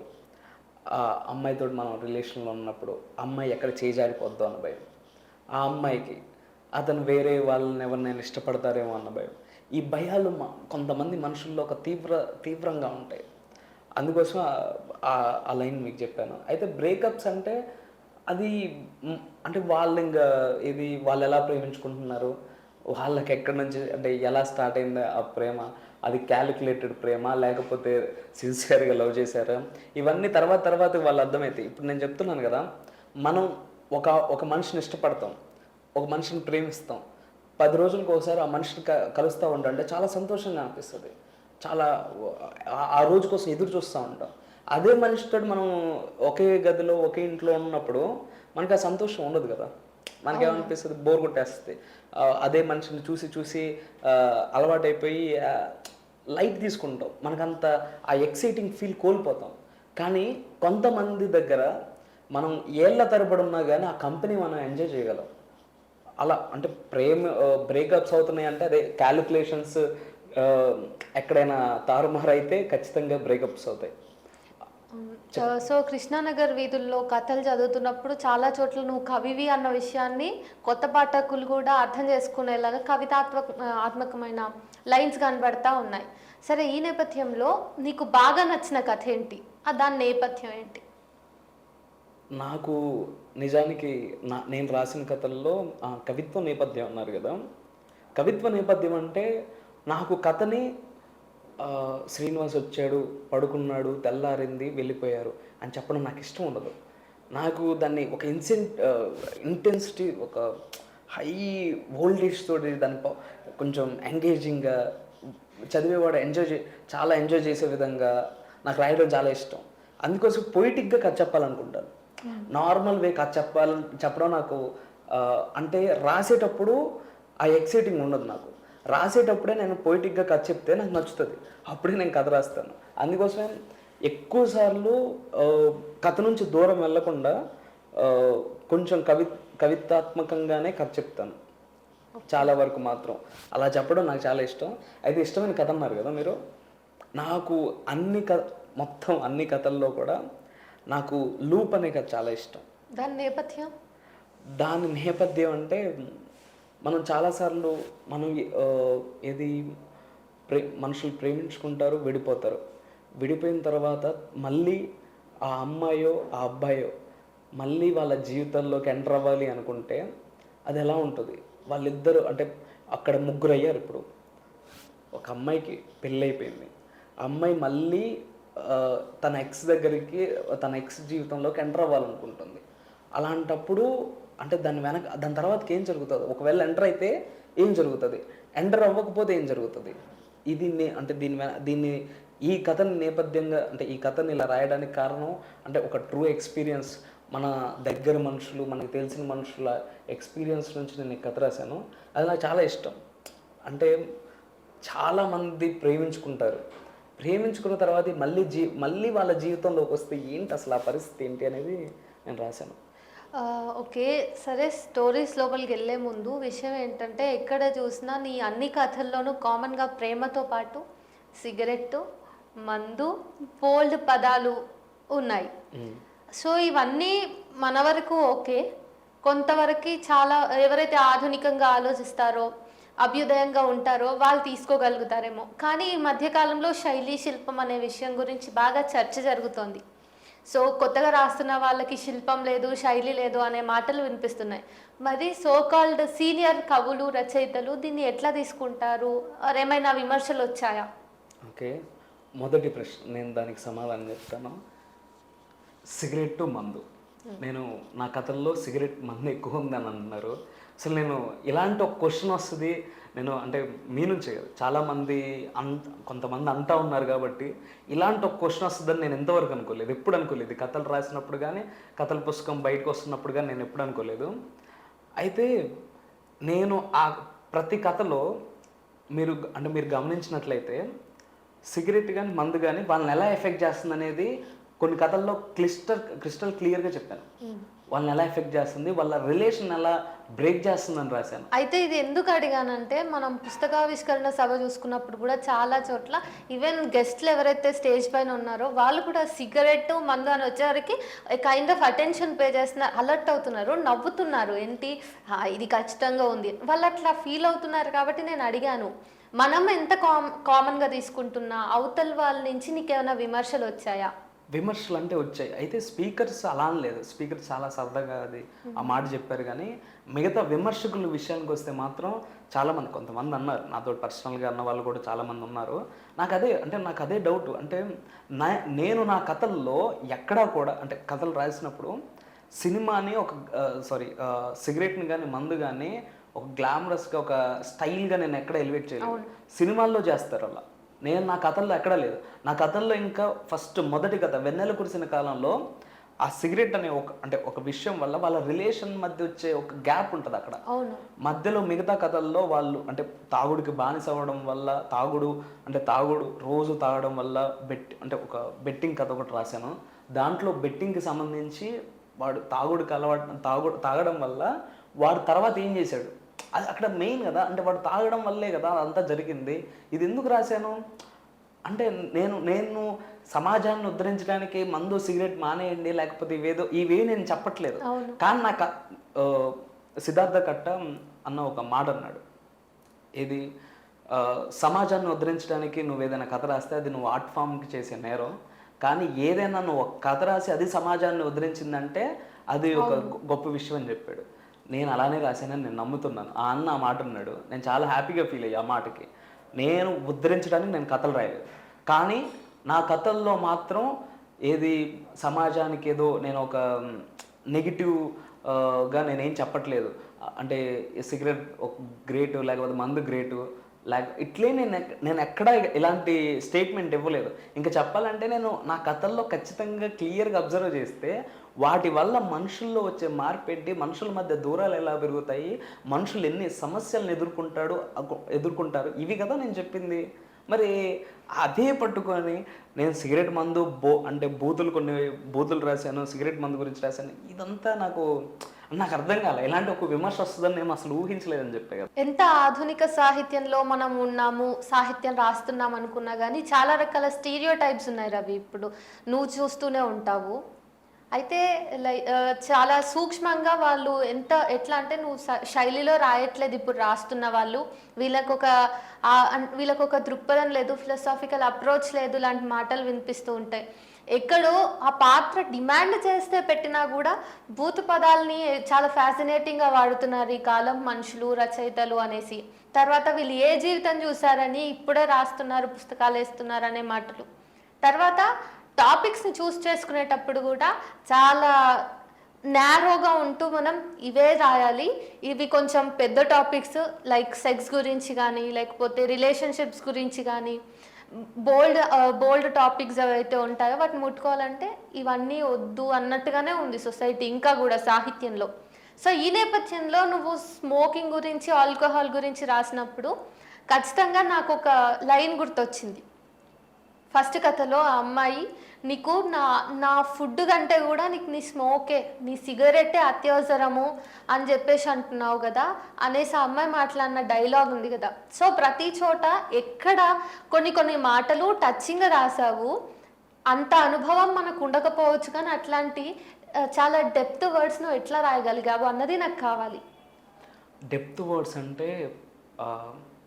ఆ అమ్మాయితో మనం రిలేషన్లో ఉన్నప్పుడు అమ్మాయి ఎక్కడ చేజారిపోద్దో అన్న భయం, ఆ అమ్మాయికి అతను వేరే వాళ్ళని ఎవరినైనా ఇష్టపడతారేమో అన్న భయం. ఈ భయాలు కొంతమంది మనుషుల్లో ఒక తీవ్రంగా ఉంటాయి. అందుకోసం ఆ లైన్ మీకు చెప్పాను. అయితే బ్రేకప్స్ అంటే అది వాళ్ళు ఎలా ప్రేమించుకుంటున్నారు, వాళ్ళకి ఎక్కడి నుంచి ఎలా స్టార్ట్ అయింది ఆ ప్రేమ, అది క్యాలిక్యులేటెడ్ ప్రేమ లేకపోతే సిన్సియర్గా లవ్ చేశారా, ఇవన్నీ తర్వాత వాళ్ళు అర్థమవుతాయి. ఇప్పుడు నేను చెప్తున్నాను కదా, మనం ఒక మనిషిని ఇష్టపడతాం, ఒక మనిషిని ప్రేమిస్తాం, 10 రోజులకు ఒకసారి ఆ మనిషిని కలుస్తూ ఉంటాం, చాలా సంతోషంగా అనిపిస్తుంది, చాలా ఆ రోజు కోసం ఎదురు చూస్తూ ఉంటాం. అదే మనిషితో మనం ఒకే గదిలో ఒకే ఇంట్లో ఉన్నప్పుడు మనకి ఆ సంతోషం ఉండదు కదా. మనకేమనిపిస్తుంది, బోర్ కొట్టేస్తుంది. అదే మనిషిని చూసి అలవాటైపోయి లైట్ తీసుకుంటాం, మనకంత ఆ ఎక్సైటింగ్ ఫీల్ కోల్పోతాం. కానీ కొంతమంది దగ్గర మనం ఏళ్ళ తరబడి ఉన్నా కానీ ఆ కంపెనీ మనం ఎంజాయ్ చేయగలం. అలా బ్రేకప్స్ అవుతున్నాయి అంటే అదే క్యాలిక్యులేషన్స్ ఎక్కడైనా తారుమారు అయితే ఖచ్చితంగా బ్రేకప్స్ అవుతాయి. సో కృష్ణానగర్ వీధుల్లో కథలు చదువుతున్నప్పుడు చాలా చోట్ల నువ్వు కవివి అన్న విషయాన్ని కొత్త పాఠకులు కూడా అర్థం చేసుకునేలాగా ఆత్మకమైన లైన్స్ కనబడతా ఉన్నాయి. సరే, ఈ నేపథ్యంలో నీకు బాగా నచ్చిన కథ ఏంటి, దాని నేపథ్యం ఏంటి? నాకు నిజానికి నేను రాసిన కథల్లో కవిత్వ నేపథ్యం అన్నారు కదా. కవిత్వ నేపథ్యం అంటే నాకు కథని శ్రీనివాస్ వచ్చాడు, పడుకున్నాడు, తెల్లారింది, వెళ్ళిపోయారు అని చెప్పడం నాకు ఇష్టం ఉండదు. నాకు దాన్ని ఒక ఇంటెన్సిటీ, ఒక హై వోల్టేజ్ తోటి దాన్ని కొంచెం ఎంగేజింగ్గా చదివేవాడు చాలా ఎంజాయ్ చేసే విధంగా నాకు రాయడం చాలా ఇష్టం. అందుకోసం పొయిటిక్గా కథ చెప్పాలనుకుంటాను. నార్మల్ వే కథ చెప్పడం నాకు అంటే రాసేటప్పుడు ఆ ఎక్సైటింగ్ ఉండదు. నాకు రాసేటప్పుడే నేను పొయిటిక్గా కథ చెప్తే నాకు నచ్చుతుంది, అప్పుడే నేను కథ రాస్తాను. అందుకోసమే ఎక్కువ సార్లు కథ నుంచి దూరం వెళ్ళకుండా కొంచెం కవితాత్మకంగానే కథ చెప్తాను. చాలా వరకు మాత్రం అలా చెప్పడం నాకు చాలా ఇష్టం. అయితే ఇష్టమైన కథ అన్నారు కదా మీరు. నాకు మొత్తం అన్ని కథల్లో కూడా నాకు లూప్ అనే కథ చాలా ఇష్టం. దాని నేపథ్యం అంటే మనం చాలాసార్లు ఏది మనుషులు ప్రేమించుకుంటారు, విడిపోతారు. విడిపోయిన తర్వాత మళ్ళీ ఆ అమ్మాయో ఆ అబ్బాయో మళ్ళీ వాళ్ళ జీవితంలోకి ఎంటర్ అవ్వాలి అనుకుంటే అది ఎలా ఉంటుంది. వాళ్ళిద్దరూ అంటే అక్కడ ముగ్గురు అయ్యారు. ఇప్పుడు ఒక అమ్మాయికి పెళ్ళైపోయింది, ఆ అమ్మాయి మళ్ళీ తన ఎక్స్ దగ్గరికి, తన ఎక్స్ జీవితంలోకి ఎంటర్ అవ్వాలనుకుంటుంది. అలాంటప్పుడు అంటే దాని తర్వాతకి ఏం జరుగుతుంది, ఒకవేళ ఎంటర్ అయితే ఏం జరుగుతుంది, ఎంటర్ అవ్వకపోతే ఏం జరుగుతుంది. అంటే దీన్ని ఈ కథని నేపథ్యంగా, అంటే ఈ కథని ఇలా రాయడానికి కారణం అంటే ఒక ట్రూ ఎక్స్పీరియన్స్, మన దగ్గర మనుషులు, మనకు తెలిసిన మనుషుల ఎక్స్పీరియన్స్ నుంచి నేను ఈ కథ రాశాను. అది నాకు చాలా ఇష్టం. అంటే చాలామంది ప్రేమించుకున్న తర్వాత మళ్ళీ వాళ్ళ జీవితంలోకి వస్తే ఏంటి అసలు ఆ పరిస్థితి ఏంటి అనేది నేను రాశాను. ఓకే, సరే. స్టోరీస్ లోపలికి వెళ్ళే ముందు విషయం ఏంటంటే, ఎక్కడ చూసినా నీ అన్ని కథల్లోనూ కామన్గా ప్రేమతో పాటు సిగరెట్టు, మందు, బోల్డ్ పదాలు ఉన్నాయి. సో ఇవన్నీ మన వరకు ఓకే, కొంతవరకు చాలా ఎవరైతే ఆధునికంగా ఆలోచిస్తారో, అభ్యుదయంగా ఉంటారో వాళ్ళు తీసుకోగలుగుతారేమో. కానీ ఈ మధ్యకాలంలో శైలి శిల్పం అనే విషయం గురించి బాగా చర్చ జరుగుతోంది. సో కొత్తగా రాస్తున్న వాళ్ళకి శిల్పం లేదు, శైలి లేదు అనే మాటలు వినిపిస్తున్నాయి. మరి సోకాల్డ్ సీనియర్ కవులు, రచయితలు దీన్ని ఎట్లా తీసుకుంటారు? ఏమైనా విమర్శలు వచ్చాయా? ఓకే, మొదటి ప్రశ్న, నేను దానికి సమాధానం చెప్తాను. సిగరెట్, మందు. నేను నా కథల్లో సిగరెట్, మందు ఎక్కువ ఉందని అంటున్నారు. అసలు నేను ఇలాంటి ఒక క్వశ్చన్ వస్తుంది, నేను అంటే మీ నుంచే కదా, చాలామంది కొంతమంది అంటా ఉన్నారు కాబట్టి ఇలాంటి ఒక క్వశ్చన్ వస్తుందని నేను ఎంతవరకు అనుకోలేదు, ఎప్పుడు అనుకోలేదు. కథలు రాసినప్పుడు కానీ, కథల పుస్తకం బయటకు వస్తున్నప్పుడు కానీ నేను ఎప్పుడు అనుకోలేదు. అయితే నేను ఆ ప్రతి కథలో మీరు గమనించినట్లయితే సిగరెట్ కానీ, మందు కానీ వాళ్ళని ఎలా ఎఫెక్ట్ చేస్తుంది అనేది కొన్ని కథల్లో క్రిస్టల్ క్లియర్గా చెప్పాను. వాళ్ళని ఎలా ఎఫెక్ట్ చేస్తుంది, వాళ్ళ రిలేషన్ ఎలా బ్రేక్ చేస్తుందని రాశాను. అయితే ఇది ఎందుకు అడిగానంటే, మనం పుస్తకావిష్కరణ సభ చూసుకున్నప్పుడు కూడా చాలా చోట్ల ఈవెన్ గెస్ట్లు ఎవరైతే స్టేజ్ పైన ఉన్నారో వాళ్ళు కూడా సిగరెట్, మందు అని వచ్చేసరికి కైండ్ ఆఫ్ అటెన్షన్ పే చేస్తున్నారు, అలర్ట్ అవుతున్నారు, నవ్వుతున్నారు. ఏంటి ఇది ఖచ్చితంగా ఉంది, వాళ్ళు అట్లా ఫీల్ అవుతున్నారు. కాబట్టి నేను అడిగాను, మనం ఎంత కామన్గా తీసుకుంటున్నా అవతల వాళ్ళ నుంచి నీకేమైనా విమర్శలు వచ్చాయా? విమర్శలు అంటే వచ్చాయి. అయితే స్పీకర్స్ అలా లేదు, స్పీకర్ చాలా సరదాగా అది ఆ మాట చెప్పారు. కానీ మిగతా విమర్శకుల విషయానికి వస్తే మాత్రం చాలామంది, కొంతమంది అన్నారు, నాతో పర్సనల్గా అన్న వాళ్ళు కూడా చాలామంది ఉన్నారు. నాకు అదే డౌట్. అంటే నేను నా కథల్లో ఎక్కడా కూడా, అంటే కథలు రాసినప్పుడు సినిమాని సిగరెట్ని కానీ, మందు కానీ ఒక గ్లామరస్గా, ఒక స్టైల్గా నేను ఎక్కడ ఎలివేట్ చేయలేదు. సినిమాల్లో చేస్తారు అలా. నేను నా కథల్లో ఎక్కడా లేదు. నా కథల్లో ఇంకా మొదటి కథ వెన్నెల కురిసిన కాలంలో ఆ సిగరెట్ అనే ఒక విషయం వల్ల వాళ్ళ రిలేషన్ మధ్య వచ్చే ఒక గ్యాప్ ఉంటుంది అక్కడ మధ్యలో. మిగతా కథల్లో వాళ్ళు అంటే తాగుడికి బానిస అవ్వడం వల్ల, తాగుడు రోజు తాగడం వల్ల ఒక బెట్టింగ్ కథ ఒకటి రాశాను. దాంట్లో బెట్టింగ్కి సంబంధించి వాడు తాగడం వల్ల వాడు తర్వాత ఏం చేశాడు, అది అక్కడ మెయిన్ కదా. అంటే వాడు తాగడం వల్లే కదా అదంతా జరిగింది. ఇది ఎందుకు రాశాను అంటే, నేను సమాజాన్ని ఉద్ధరించడానికి మందు, సిగరెట్ మానేయండి, లేకపోతే ఇవే నేను చెప్పట్లేదు. కానీ నాకు సిద్ధార్థ కట్ట అన్న ఒక మాట అన్నాడు, ఇది సమాజాన్ని ఉద్ధరించడానికి నువ్వు ఏదైనా కథ రాస్తే అది నువ్వు ఆర్ట్ ఫామ్కి చేసే నేరం, కానీ ఏదైనా నువ్వు ఒక కథ రాసి అది సమాజాన్ని ఉద్ధరించిందంటే అది ఒక గొప్ప విషయం అని చెప్పాడు. నేను అలానే రాశానని నేను నమ్ముతున్నాను. ఆ అన్న ఆ మాట అన్నాడు, నేను చాలా హ్యాపీగా ఫీల్ అయ్యా ఆ మాటకి. నేను ఉద్ధరించడానికి నేను కథలు రాయలేదు, కానీ నా కథల్లో మాత్రం ఏది సమాజానికి ఏదో నేను ఒక నెగిటివ్గా నేనేం చెప్పట్లేదు. అంటే సిగరెట్ ఒక గ్రేటు, లేకపోతే మందు గ్రేటు, ఇట్లే నేను ఎక్కడ ఇలాంటి స్టేట్మెంట్ ఇవ్వలేదు. ఇంకా చెప్పాలంటే నేను నా కథల్లో ఖచ్చితంగా క్లియర్గా అబ్జర్వ్ చేస్తే వాటి వల్ల మనుషుల్లో వచ్చే మార్పేంటి, మనుషుల మధ్య దూరాలు ఎలా పెరుగుతాయి, మనుషులు ఎన్ని సమస్యలను ఎదుర్కొంటారు, ఇవి కదా నేను చెప్పింది. మరి అదే పట్టుకొని నేను సిగరెట్ మందు కొన్ని బూతులు రాశాను, సిగరెట్ మందు గురించి రాశాను, ఇదంతా నాకు అర్థం కాలే. ఇలాంటి ఒక విమర్శ వస్తుందని నేను అసలు ఊహించలేదని చెప్పే కదా. ఎంత ఆధునిక సాహిత్యంలో మనం ఉన్నాము, సాహిత్యం రాస్తున్నాం అనుకున్నా కానీ చాలా రకాల స్టీరియో టైప్స్ ఉన్నాయి రవి, ఇప్పుడు నువ్వు చూస్తూనే ఉంటావు. అయితే చాలా సూక్ష్మంగా వాళ్ళు ఎట్లా అంటే నువ్వు శైలిలో రాయట్లేదు, ఇప్పుడు రాస్తున్న వాళ్ళు వీళ్ళకు ఒక దృక్పథం లేదు, ఫిలాసాఫికల్ అప్రోచ్ లేదు, ఇలాంటి మాటలు వినిపిస్తూ ఉంటాయి. ఎక్కడో ఆ పాత్ర డిమాండ్ చేస్తే పెట్టినా కూడా భూత పదాలని చాలా ఫ్యాసినేటింగ్గా వాడుతున్నారు ఈ కాలం మనుషులు, రచయితలు అనేసి. తర్వాత వీళ్ళు ఏ జీవితం చూసారని ఇప్పుడే రాస్తున్నారు, పుస్తకాలు వేస్తున్నారు అనే మాటలు. తర్వాత టాపిక్స్ని చూస్ చేసుకునేటప్పుడు కూడా చాలా నేరోగా ఉంటూ మనం ఇవే రాయాలి, ఇవి కొంచెం పెద్ద టాపిక్స్ లైక్ సెక్స్ గురించి కానీ, లేకపోతే రిలేషన్షిప్స్ గురించి కానీ, బోల్డ్ టాపిక్స్ ఏవైతే ఉంటాయో వాటిని ముట్టుకోవాలంటే ఇవన్నీ వద్దు అన్నట్టుగానే ఉంది సొసైటీ ఇంకా కూడా సాహిత్యంలో. సో ఈ నేపథ్యంలో నువ్వు స్మోకింగ్ గురించి, ఆల్కహాల్ గురించి రాసినప్పుడు ఖచ్చితంగా నాకు ఒక లైన్ గుర్తొచ్చింది. ఫస్ట్ కథలో ఆ అమ్మాయి నీకు నా ఫుడ్ కంటే కూడా నీకు నీ స్మోకే, నీ సిగరెట్టే అత్యవసరము అని చెప్పేసి అంటున్నావు కదా అనేసి ఆ అమ్మాయి మాట్లాడిన డైలాగ్ ఉంది కదా. సో ప్రతి చోట ఎక్కడ కొన్ని మాటలు టచ్చింగ్గా రాసావు. అంత అనుభవం మనకు ఉండకపోవచ్చు, కానీ అట్లాంటి చాలా డెప్త్ వర్డ్స్ నువ్వు ఎట్లా రాయగలిగావు అన్నది నాకు కావాలి. డెప్త్ వర్డ్స్ అంటే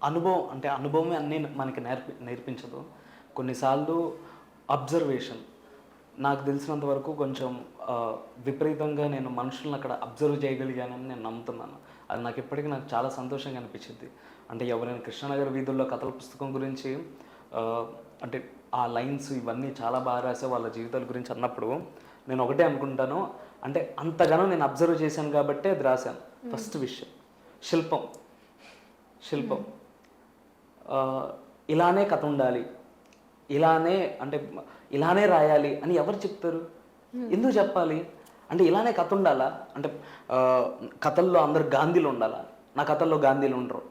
అనుభవం, అంటే అనుభవమే అన్నీ మనకి నేర్పించదు. కొన్నిసార్లు అబ్జర్వేషన్, నాకు తెలిసినంత వరకు కొంచెం విపరీతంగా నేను మనుషులను అక్కడ అబ్జర్వ్ చేయగలిగానని నేను నమ్ముతున్నాను. అది నాకు చాలా సంతోషంగా అనిపించింది. అంటే ఎవరైనా కృష్ణానగర్ వీధుల్లో కథల పుస్తకం గురించి అంటే ఆ లైన్స్ ఇవన్నీ చాలా బాగా రాసే వాళ్ళ జీవితాల గురించి అన్నప్పుడు నేను ఒకటే అనుకుంటాను, అంటే అంతగానో నేను అబ్జర్వ్ చేశాను కాబట్టి అది రాశాను. ఫస్ట్ విషయం శిల్పం ఇలానే కథ ఉండాలి, ఇలానే రాయాలి అని ఎవరు చెప్తారు? ఎందుకు చెప్పాలి? అంటే ఇలానే కథ ఉండాలా? అంటే కథల్లో అందరు గాంధీలు ఉండాలా? నా కథల్లో గాంధీలు ఉండరు,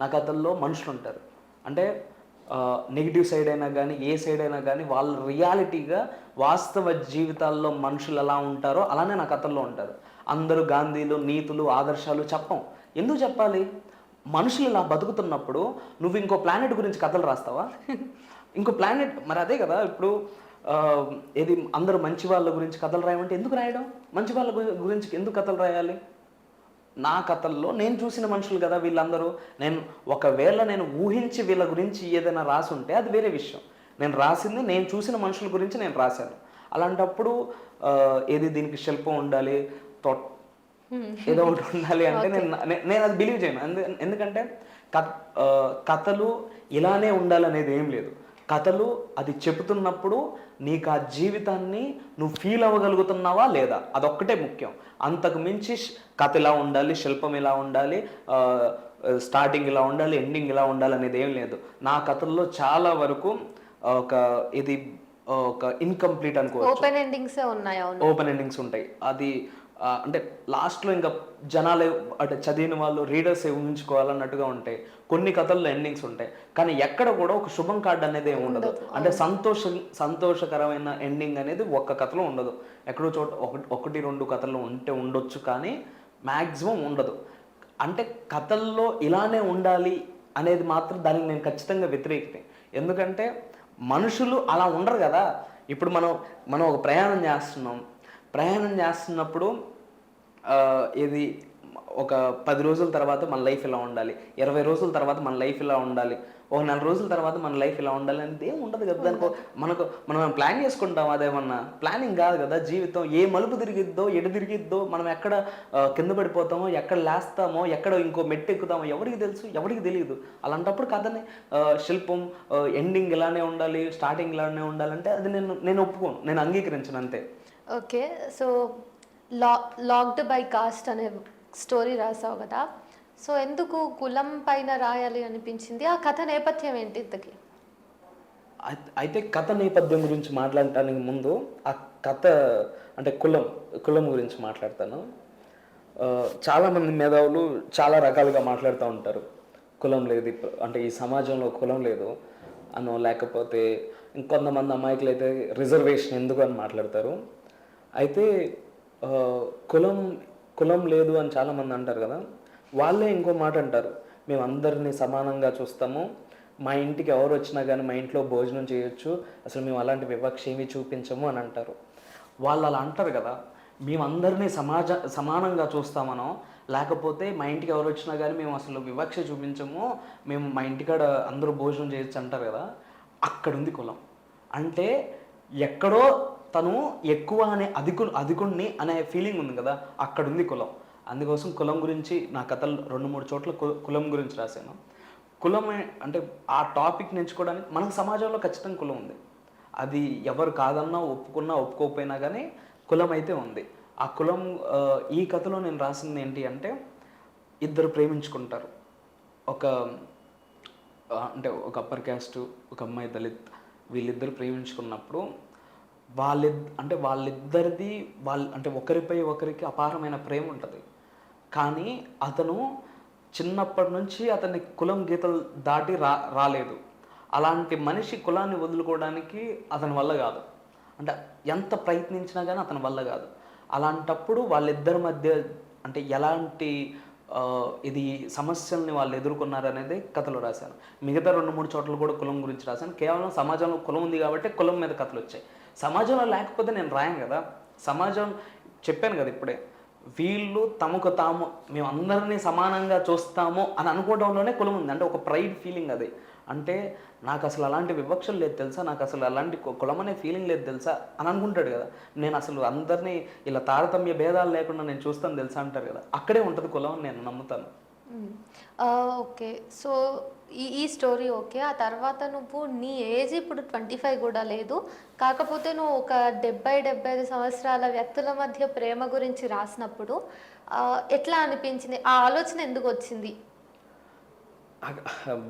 నా కథల్లో మనుషులు ఉంటారు. అంటే నెగిటివ్ సైడ్ అయినా కానీ ఏ సైడ్ అయినా కానీ వాళ్ళ రియాలిటీగా వాస్తవ జీవితాల్లో మనుషులు ఎలా ఉంటారో అలానే నా కథల్లో ఉంటారు. అందరూ గాంధీలు, నీతులు, ఆదర్శాలు ఎందుకు చెప్పాలి? మనుషులు ఇలా బతుకుతున్నప్పుడు నువ్వు ఇంకో ప్లానెట్ గురించి కథలు రాస్తావా? ఇంకో ప్లానెట్, మరి అదే కదా. ఇప్పుడు ఏది అందరూ మంచి వాళ్ళ గురించి కథలు రాయమంటే ఎందుకు రాయడం? మంచి వాళ్ళ గురించి ఎందుకు కథలు రాయాలి? నా కథల్లో నేను చూసిన మనుషులు కదా వీళ్ళందరూ. ఒకవేళ నేను ఊహించి వీళ్ళ గురించి ఏదైనా రాసి ఉంటే అది వేరే విషయం. నేను రాసింది నేను చూసిన మనుషుల గురించి నేను రాశాను. అలాంటప్పుడు దీనికి శిల్పం ఉండాలి, ఏదో ఒకటి ఉండాలి అంటే నేను అది బిలీవ్ చేయను. ఎందుకంటే కథలు ఇలానే ఉండాలనేది ఏం లేదు. కథలు అది చెబుతున్నప్పుడు నీకు ఆ జీవితాన్ని నువ్వు ఫీల్ అవ్వగలుగుతున్నావా లేదా, అదొక్కటే ముఖ్యం. అంతకు మించి కథ ఇలా ఉండాలి, శిల్పం ఇలా ఉండాలి, స్టార్టింగ్ ఇలా ఉండాలి, ఎండింగ్ ఇలా ఉండాలి అనేది ఏం లేదు. నా కథల్లో చాలా వరకు ఒక ఇన్కంప్లీట్ అనుకోవచ్చు, ఓపెన్ ఎండింగ్స్ ఉంటాయి. అది అంటే లాస్ట్లో ఇంకా జనాలు అంటే చదివిన వాళ్ళు రీడర్స్ ఊహించుకోవాలన్నట్టుగా ఉంటాయి. కొన్ని కథల్లో ఎండింగ్స్ ఉంటాయి, కానీ ఎక్కడ కూడా ఒక శుభం కార్డు అనేది ఏమి ఉండదు. అంటే సంతోషకరమైన ఎండింగ్ అనేది ఒక్క కథలో ఉండదు. ఎక్కడో చోట ఒకటి రెండు కథల్లో ఉండొచ్చు, కానీ మ్యాక్సిమం ఉండదు. అంటే కథల్లో ఇలానే ఉండాలి అనేది మాత్రం దానికి నేను ఖచ్చితంగా వ్యతిరేకతే. ఎందుకంటే మనుషులు అలా ఉండరు కదా. ఇప్పుడు మనం ఒక ప్రయాణం చేస్తున్నప్పుడు ఒక 10 రోజుల తర్వాత మన లైఫ్ ఇలా ఉండాలి, 20 రోజుల తర్వాత మన లైఫ్ ఇలా ఉండాలి, ఒక 4 రోజుల తర్వాత మన లైఫ్ ఇలా ఉండాలి అనేది ఏం ఉండదు కదా. దానికి మనం ప్లాన్ చేసుకుంటాం, అదేమన్నా ప్లానింగ్ కాదు కదా. జీవితం ఏ మలుపు తిరిగిద్దో ఎటు తిరిగిద్దో, మనం ఎక్కడ కింద పడిపోతామో, ఎక్కడ లేస్తామో, ఎక్కడ ఇంకో మెట్టు ఎక్కుతామో ఎవరికి తెలుసు, ఎవరికి తెలియదు. అలాంటప్పుడు కథని శిల్పం ఎండింగ్ ఇలానే ఉండాలి, స్టార్టింగ్ ఇలానే ఉండాలంటే అది నేను ఒప్పుకోను, నేను అంగీకరించను అంతే. Okay, so locked by cost అనే స్టోరీ రాసావు కదా, సో ఎందుకు కులం పైన రాయాలి అనిపించింది? ఆ కథ నేపథ్యం ఏంటి ఇంతకీ? అయితే కథ నేపథ్యం గురించి మాట్లాడటానికి ముందు ఆ కథ అంటే కులం గురించి మాట్లాడతాను. చాలామంది మేధావులు చాలా రకాలుగా మాట్లాడుతూ ఉంటారు. కులం లేదు అంటే ఈ సమాజంలో కులం లేదు అనో, లేకపోతే ఇంకొంతమంది అమాయకులు అయితే రిజర్వేషన్ ఎందుకు అని మాట్లాడతారు. అయితే కులం లేదు అని చాలామంది అంటారు కదా, వాళ్ళే ఇంకో మాట అంటారు, మేము అందరినీ సమానంగా చూస్తాము, మా ఇంటికి ఎవరు వచ్చినా కానీ మా ఇంట్లో భోజనం చేయొచ్చు, అసలు మేము అలాంటి వివక్ష ఏమీ చూపించము అని అంటారు. వాళ్ళు అలా అంటారు కదా, మేమందరినీ సమానంగా చూస్తామనో, లేకపోతే మా ఇంటికి ఎవరు వచ్చినా కానీ మేము అసలు వివక్ష చూపించము, మేము మా ఇంటికాడ అందరూ భోజనం చేయొచ్చు అంటారు కదా. అక్కడుంది కులం. అంటే ఎక్కడో తను ఎక్కువ అనే అధికుణ్ణి అనే ఫీలింగ్ ఉంది కదా, అక్కడుంది కులం. అందుకోసం కులం గురించి నా కథలు 2-3 చోట్ల కులం గురించి రాశాను. కులం అంటే ఆ టాపిక్ నేర్చుకోవడానికి మనకు సమాజంలో ఖచ్చితంగా కులం ఉంది. అది ఎవరు కాదన్నా ఒప్పుకున్నా ఒప్పుకోకపోయినా కానీ కులం అయితే ఉంది. ఆ కులం ఈ కథలో నేను రాసింది ఏంటి అంటే, ఇద్దరు ప్రేమించుకుంటారు. అంటే ఒక అప్పర్ క్యాస్ట్, ఒక అమ్మాయి దళిత్, వీళ్ళిద్దరు ప్రేమించుకున్నప్పుడు వాళ్ళిద్దరిది అంటే ఒకరిపై ఒకరికి అపారమైన ప్రేమ ఉంటుంది. కానీ అతను చిన్నప్పటి నుంచి అతని కులం గీతలు దాటి రాలేదు. అలాంటి మనిషి కులాన్ని వదులుకోవడానికి అతని వల్ల కాదు, అంటే ఎంత ప్రయత్నించినా కానీ అతని వల్ల కాదు. అలాంటప్పుడు వాళ్ళిద్దరి మధ్య అంటే ఎలాంటి ఇది సమస్యల్ని వాళ్ళు ఎదుర్కొన్నారనేది కథలో రాశాను. మిగతా 2-3 చోట్ల కూడా కులం గురించి రాశాను. కేవలం సమాజంలో కులం ఉంది కాబట్టి కులం మీద కథలు వచ్చాయి. సమాజంలో లేకపోతే నేను రాయను కదా. సమాజం చెప్పాను కదా ఇప్పుడే, వీళ్ళు తమకు తాము మేము అందరినీ సమానంగా చూస్తాము అని అనుకోవడంలోనే కులం ఉంది. అంటే ఒక ప్రైడ్ ఫీలింగ్ అది. అంటే నాకు అసలు అలాంటి వివక్షలు లేదు తెలుసా, నాకు అసలు అలాంటి కులం అనే ఫీలింగ్ లేదు తెలుసా అని అనుకుంటాడు కదా. నేను అసలు అందరినీ ఇలా తారతమ్య భేదాలు లేకుండా నేను చూస్తాను తెలుసా అంటారు కదా. అక్కడే ఉంటుంది కులం అని నేను నమ్ముతాను. ఓకే, సో ఈ స్టోరీ ఓకే. ఆ తర్వాత నువ్వు నీ ఏజ్ ఇప్పుడు 25 కూడా లేదు, కాకపోతే నువ్వు ఒక 70-75 సంవత్సరాల వ్యక్తుల మధ్య ప్రేమ గురించి రాసినప్పుడు ఎట్లా అనిపించింది? ఆ ఆలోచన ఎందుకు వచ్చింది?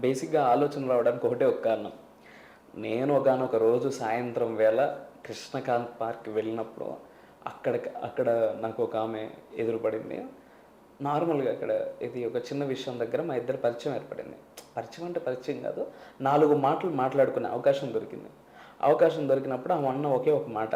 బేసిక్గా ఆలోచన రావడానికి ఒకటే ఒక కారణం. నేను ఒక రోజు సాయంత్రం వేళ కృష్ణకాంత్ పార్క్ వెళ్ళినప్పుడు అక్కడ నాకు ఒక ఆమె ఎదురుపడింది. నార్మల్గా అక్కడ ఇది ఒక చిన్న విషయం దగ్గర మా ఇద్దరు పరిచయం ఏర్పడింది. పరిచయం అంటే పరిచయం కాదు, 4 మాటలు మాట్లాడుకునే అవకాశం దొరికింది. అవకాశం దొరికినప్పుడు ఆమె అన్న ఒకే ఒక మాట,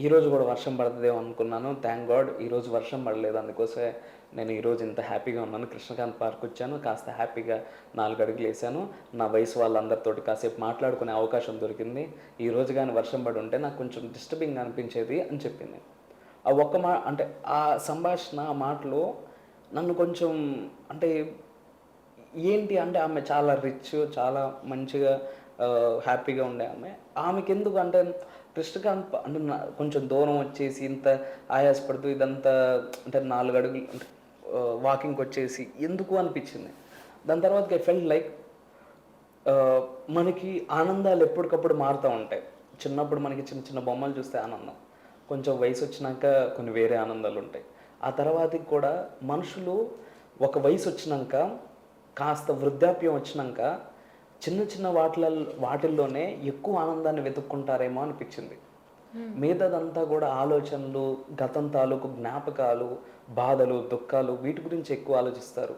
ఈరోజు కూడా వర్షం పడుతుందేమో అనుకున్నాను, థ్యాంక్ గాడ్ ఈరోజు వర్షం పడలేదు, అందుకోసమే నేను ఈరోజు ఇంత హ్యాపీగా ఉన్నాను. కృష్ణకాంత్ పార్క్ వచ్చాను, కాస్త హ్యాపీగా 4 అడుగులు వేసాను, నా వయసు వాళ్ళందరితోటి కాసేపు మాట్లాడుకునే అవకాశం దొరికింది. ఈరోజు కానీ వర్షం పడి ఉంటే నాకు కొంచెం డిస్టర్బింగ్ అనిపించేది అని చెప్పింది. ఆ ఒక్క అంటే ఆ సంభాషణ, ఆ మాటలో నన్ను కొంచెం అంటే ఏంటి అంటే, ఆమె చాలా రిచ్, చాలా మంచిగా హ్యాపీగా ఉండే ఆమెకి ఎందుకు అంటే కృష్ణకాంత్ అంటే కొంచెం దూరం వచ్చేసి ఇంత ఆయాసపడుతూ ఇదంతా అంటే 4 అడుగులు అంటే వాకింగ్కి వచ్చేసి ఎందుకు అనిపించింది. దాని తర్వాత ఐ ఫెల్ట్ లైక్ మనకి ఆనందాలు ఎప్పటికప్పుడు మారుతూ ఉంటాయి. చిన్నప్పుడు మనకి చిన్న చిన్న బొమ్మలు చూస్తే ఆనందం, కొంచెం వయసు వచ్చినాక కొన్ని వేరే ఆనందాలు ఉంటాయి. ఆ తర్వాతకి కూడా మనుషులు ఒక వయసు వచ్చినాక, కాస్త వృద్ధాప్యం వచ్చినాక చిన్న చిన్న వాటిల్లోనే ఎక్కువ ఆనందాన్ని వెతుక్కుంటారేమో అనిపించింది. మిగతాదంతా కూడా ఆలోచనలు, గతం తాలూకు జ్ఞాపకాలు, బాధలు, దుఃఖాలు, వీటి గురించి ఎక్కువ ఆలోచిస్తారు.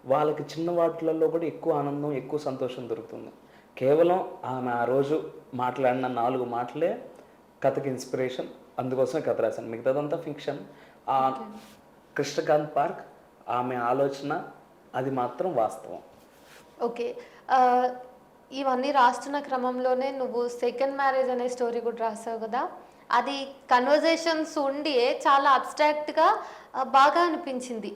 వాళ్ళకి చిన్న వాటిలలో కూడా ఎక్కువ ఆనందం, ఎక్కువ సంతోషం దొరుకుతుంది. కేవలం ఆమె ఆ రోజు మాట్లాడిన 4 మాటలే కథకి ఇన్స్పిరేషన్, అందుకోసమే కథ రాశాను. మిగతాదంతా ఫిక్షన్. కృష్ణకాంత్ పార్క్ ఆమె ఆలోచన అది మాత్రం వాస్తవం. ఓకే, ఇవన్నీ రాస్తున్న క్రమంలోనే నువ్వు సెకండ్ మ్యారేజ్ అనే స్టోరీ కూడా రాసావు కదా, అది కన్వర్జేషన్స్ ఉండి చాలా అబ్స్ట్రాక్ట్గా బాగా అనిపించింది.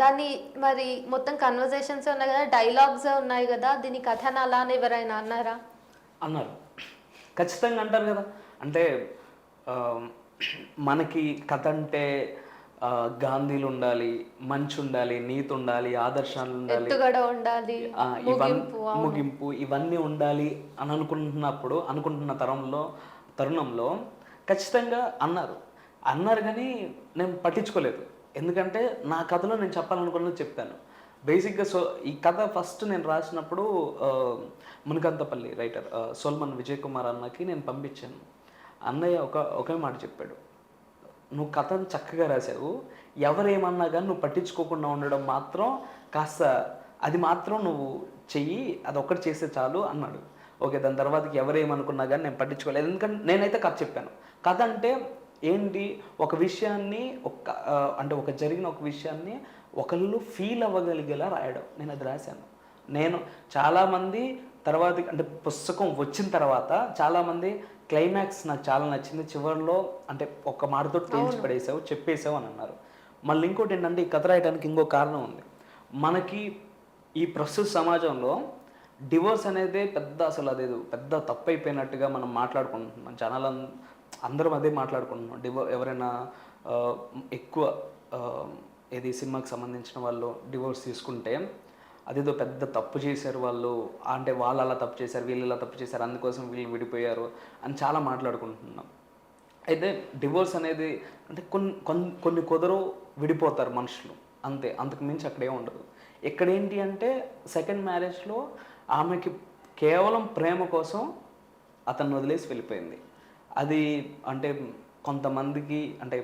దాన్ని మరి మొత్తం కన్వర్జేషన్స్ ఉన్నాయి కదా, డైలాగ్స్ ఉన్నాయి కదా, దీని కథను అలా అని ఎవరైనా అన్నారా? అన్నారు, ఖచ్చితంగా అంటారు కదా. అంటే ఆ, మనకి కథ అంటే గాంధీలు ఉండాలి, మంచి ఉండాలి, నీతి ఉండాలి, ఆదర్శాలు ఉండాలి, ఎత్తుగడ ఉండాలి, ముగింపు, అవును. ముగింపు ఇవన్నీ ఉండాలి అని అనుకుంటున్న తరుణంలో ఖచ్చితంగా అన్నారు కానీ నేను పట్టించుకోలేదు. ఎందుకంటే నా కథలో నేను చెప్పాలనుకున్నది చెప్పాను. బేసిక్గా ఈ కథ ఫస్ట్ నేను రాసినప్పుడు మునికంతపల్లి రైటర్ సోల్మన్ విజయ్ కుమార్ అన్నకి నేను పంపించాను. అన్నయ్య ఒకే మాట చెప్పాడు, నువ్వు కథను చక్కగా రాసావు, ఎవరేమన్నా కానీ నువ్వు పట్టించుకోకుండా ఉండడం మాత్రం కాస్త అది మాత్రం నువ్వు చెయ్యి, అది ఒక్కటి చేస్తే చాలు అన్నాడు. ఓకే, దాని తర్వాతకి ఎవరేమనుకున్నా కానీ నేను పట్టించుకోలేదు. ఎందుకంటే నేనైతే కథ చెప్పాను. కథ అంటే ఏంటి, ఒక విషయాన్ని ఒక జరిగిన ఒక విషయాన్ని ఒకళ్ళు ఫీల్ అవ్వగలిగేలా రాయడం, నేను అది రాశాను. నేను చాలామంది తర్వాత అంటే పుస్తకం వచ్చిన తర్వాత చాలామంది క్లైమాక్స్ నాకు చాలా నచ్చింది, చివరిలో అంటే ఒక్క మాటతో తేల్చి పడేసావు, చెప్పేసావు అని అన్నారు. మళ్ళీ ఇంకోటి ఏంటంటే ఈ కథ రాయడానికి ఇంకో కారణం ఉంది. మనకి ఈ ప్రస్తుత సమాజంలో డివోర్స్ అనేది అసలు అదేదో పెద్ద తప్పు అయిపోయినట్టుగా మనం మాట్లాడుకుంటున్నాం. జనాలు అందరం అదే మాట్లాడుకుంటున్నాం. ఎవరైనా ఎక్కువ ఏది సినిమాకి సంబంధించిన వాళ్ళు డివోర్స్ తీసుకుంటే అదేదో పెద్ద తప్పు చేశారు వాళ్ళు, అంటే వాళ్ళు అలా తప్పు చేశారు, వీళ్ళు ఇలా తప్పు చేశారు, అందుకోసం వీళ్ళు విడిపోయారు అని చాలా మాట్లాడుకుంటున్నాం. అయితే డివోర్స్ అనేది అంటే కొన్ని కుదరు విడిపోతారు మనుషులు, అంతే, అంతకు మించి అక్కడే ఉండదు. ఇక్కడేంటి అంటే సెకండ్ మ్యారేజ్లో ఆమెకి కేవలం ప్రేమ కోసం అతన్ని వదిలేసి వెళ్ళిపోయింది. అది అంటే కొంతమందికి అంటే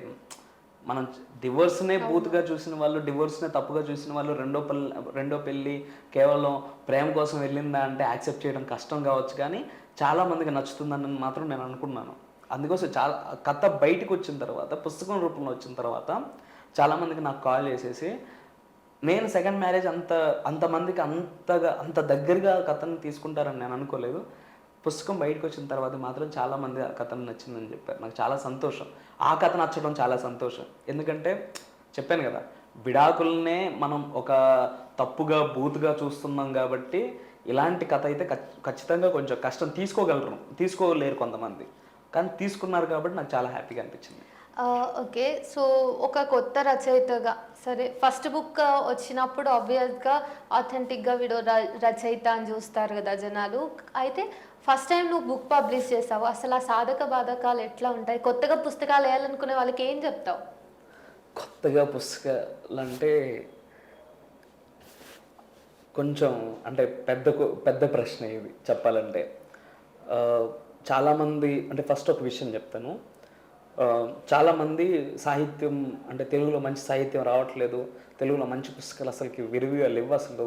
మనం డివోర్స్నే బూత్గా చూసిన వాళ్ళు, డివోర్స్నే తప్పుగా చూసిన వాళ్ళు రెండో పెళ్ళి కేవలం ప్రేమ కోసం వెళ్ళిందా అంటే యాక్సెప్ట్ చేయడం కష్టం కావచ్చు, కానీ చాలామందికి నచ్చుతుందని మాత్రం నేను అనుకున్నాను. అందుకోసం చాలా కథ బయటకు వచ్చిన తర్వాత, పుస్తకం రూపంలో వచ్చిన తర్వాత చాలామందికి నాకు కాల్ చేసేసి, నేను సెకండ్ మ్యారేజ్ అంతమందికి అంత దగ్గరగా కథను తీసుకుంటారని నేను అనుకోలేదు. పుస్తకం బయటకు వచ్చిన తర్వాత మాత్రం చాలామంది ఆ కథను నచ్చిందని చెప్పారు. నాకు చాలా సంతోషం, ఆ కథ నచ్చడం చాలా సంతోషం. ఎందుకంటే చెప్పాను కదా, విడాకులనే మనం ఒక తప్పుగా బూతుగా చూస్తున్నాం కాబట్టి ఇలాంటి కథ అయితే ఖచ్చితంగా కొంచెం కష్టం, తీసుకోలేరు కొంతమంది, కానీ తీసుకున్నారు కాబట్టి నాకు చాలా హ్యాపీగా అనిపించింది. ఓకే, సో ఒక కొత్త రచయితగా సరే, ఫస్ట్ బుక్ వచ్చినప్పుడు ఆబ్వియస్గా ఆథెంటిక్గా వీడియో రచయిత అని చూస్తారు కదా జనాలు. అయితే ఫస్ట్ టైం నువ్వు బుక్ పబ్లిష్ చేసావు, అసలు ఆ సాధక బాధకాలు ఎట్లా ఉంటాయి? కొత్తగా పుస్తకాలు వేయాలనుకునే వాళ్ళకి ఏం చెప్తావు? కొత్తగా పుస్తకాలు అంటే కొంచెం అంటే పెద్ద ప్రశ్న ఇది చెప్పాలంటే. చాలామంది అంటే ఫస్ట్ ఒక విషయం చెప్తాను. చాలామంది సాహిత్యం అంటే తెలుగులో మంచి సాహిత్యం రావట్లేదు, తెలుగులో మంచి పుస్తకాలు అసలుకి విరివిగా లేవు, అసలు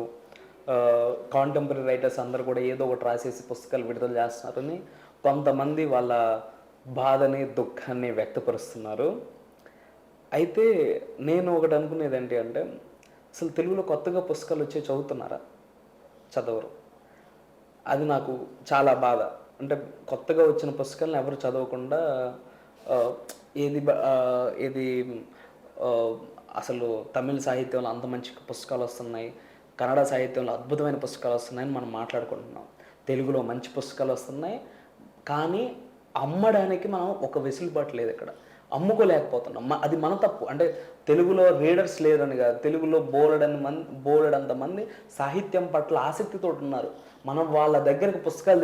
కాంటెంపరీ రైటర్స్ అందరూ కూడా ఏదో ఒకటి రాసేసి పుస్తకాలు విడుదల చేస్తున్నారని కొంతమంది వాళ్ళ బాధని దుఃఖాన్ని వ్యక్తపరుస్తున్నారు. అయితే నేను ఒకటి అనుకునేది ఏంటి అంటే, అసలు తెలుగులో కొత్తగా పుస్తకాలు వచ్చి చదవరు. అది నాకు చాలా బాధ. అంటే కొత్తగా వచ్చిన పుస్తకాలను ఎవరు చదవకుండా ఏది అసలు తమిళ సాహిత్యంలో అంత మంచి పుస్తకాలు వస్తున్నాయి, కన్నడ సాహిత్యంలో అద్భుతమైన పుస్తకాలు వస్తున్నాయని మనం మాట్లాడుకుంటున్నాం, తెలుగులో మంచి పుస్తకాలు వస్తున్నాయి, కానీ అమ్మడానికి మనం ఒక వెసులుబాటు లేదు, ఇక్కడ అమ్ముకోలేకపోతున్నాం. అది మన తప్పు. అంటే తెలుగులో రీడర్స్ లేరని కాదు, తెలుగులో బోలెడంత మంది సాహిత్యం పట్ల ఆసక్తితో ఉన్నారు, మనం వాళ్ళ దగ్గరకు పుస్తకాలు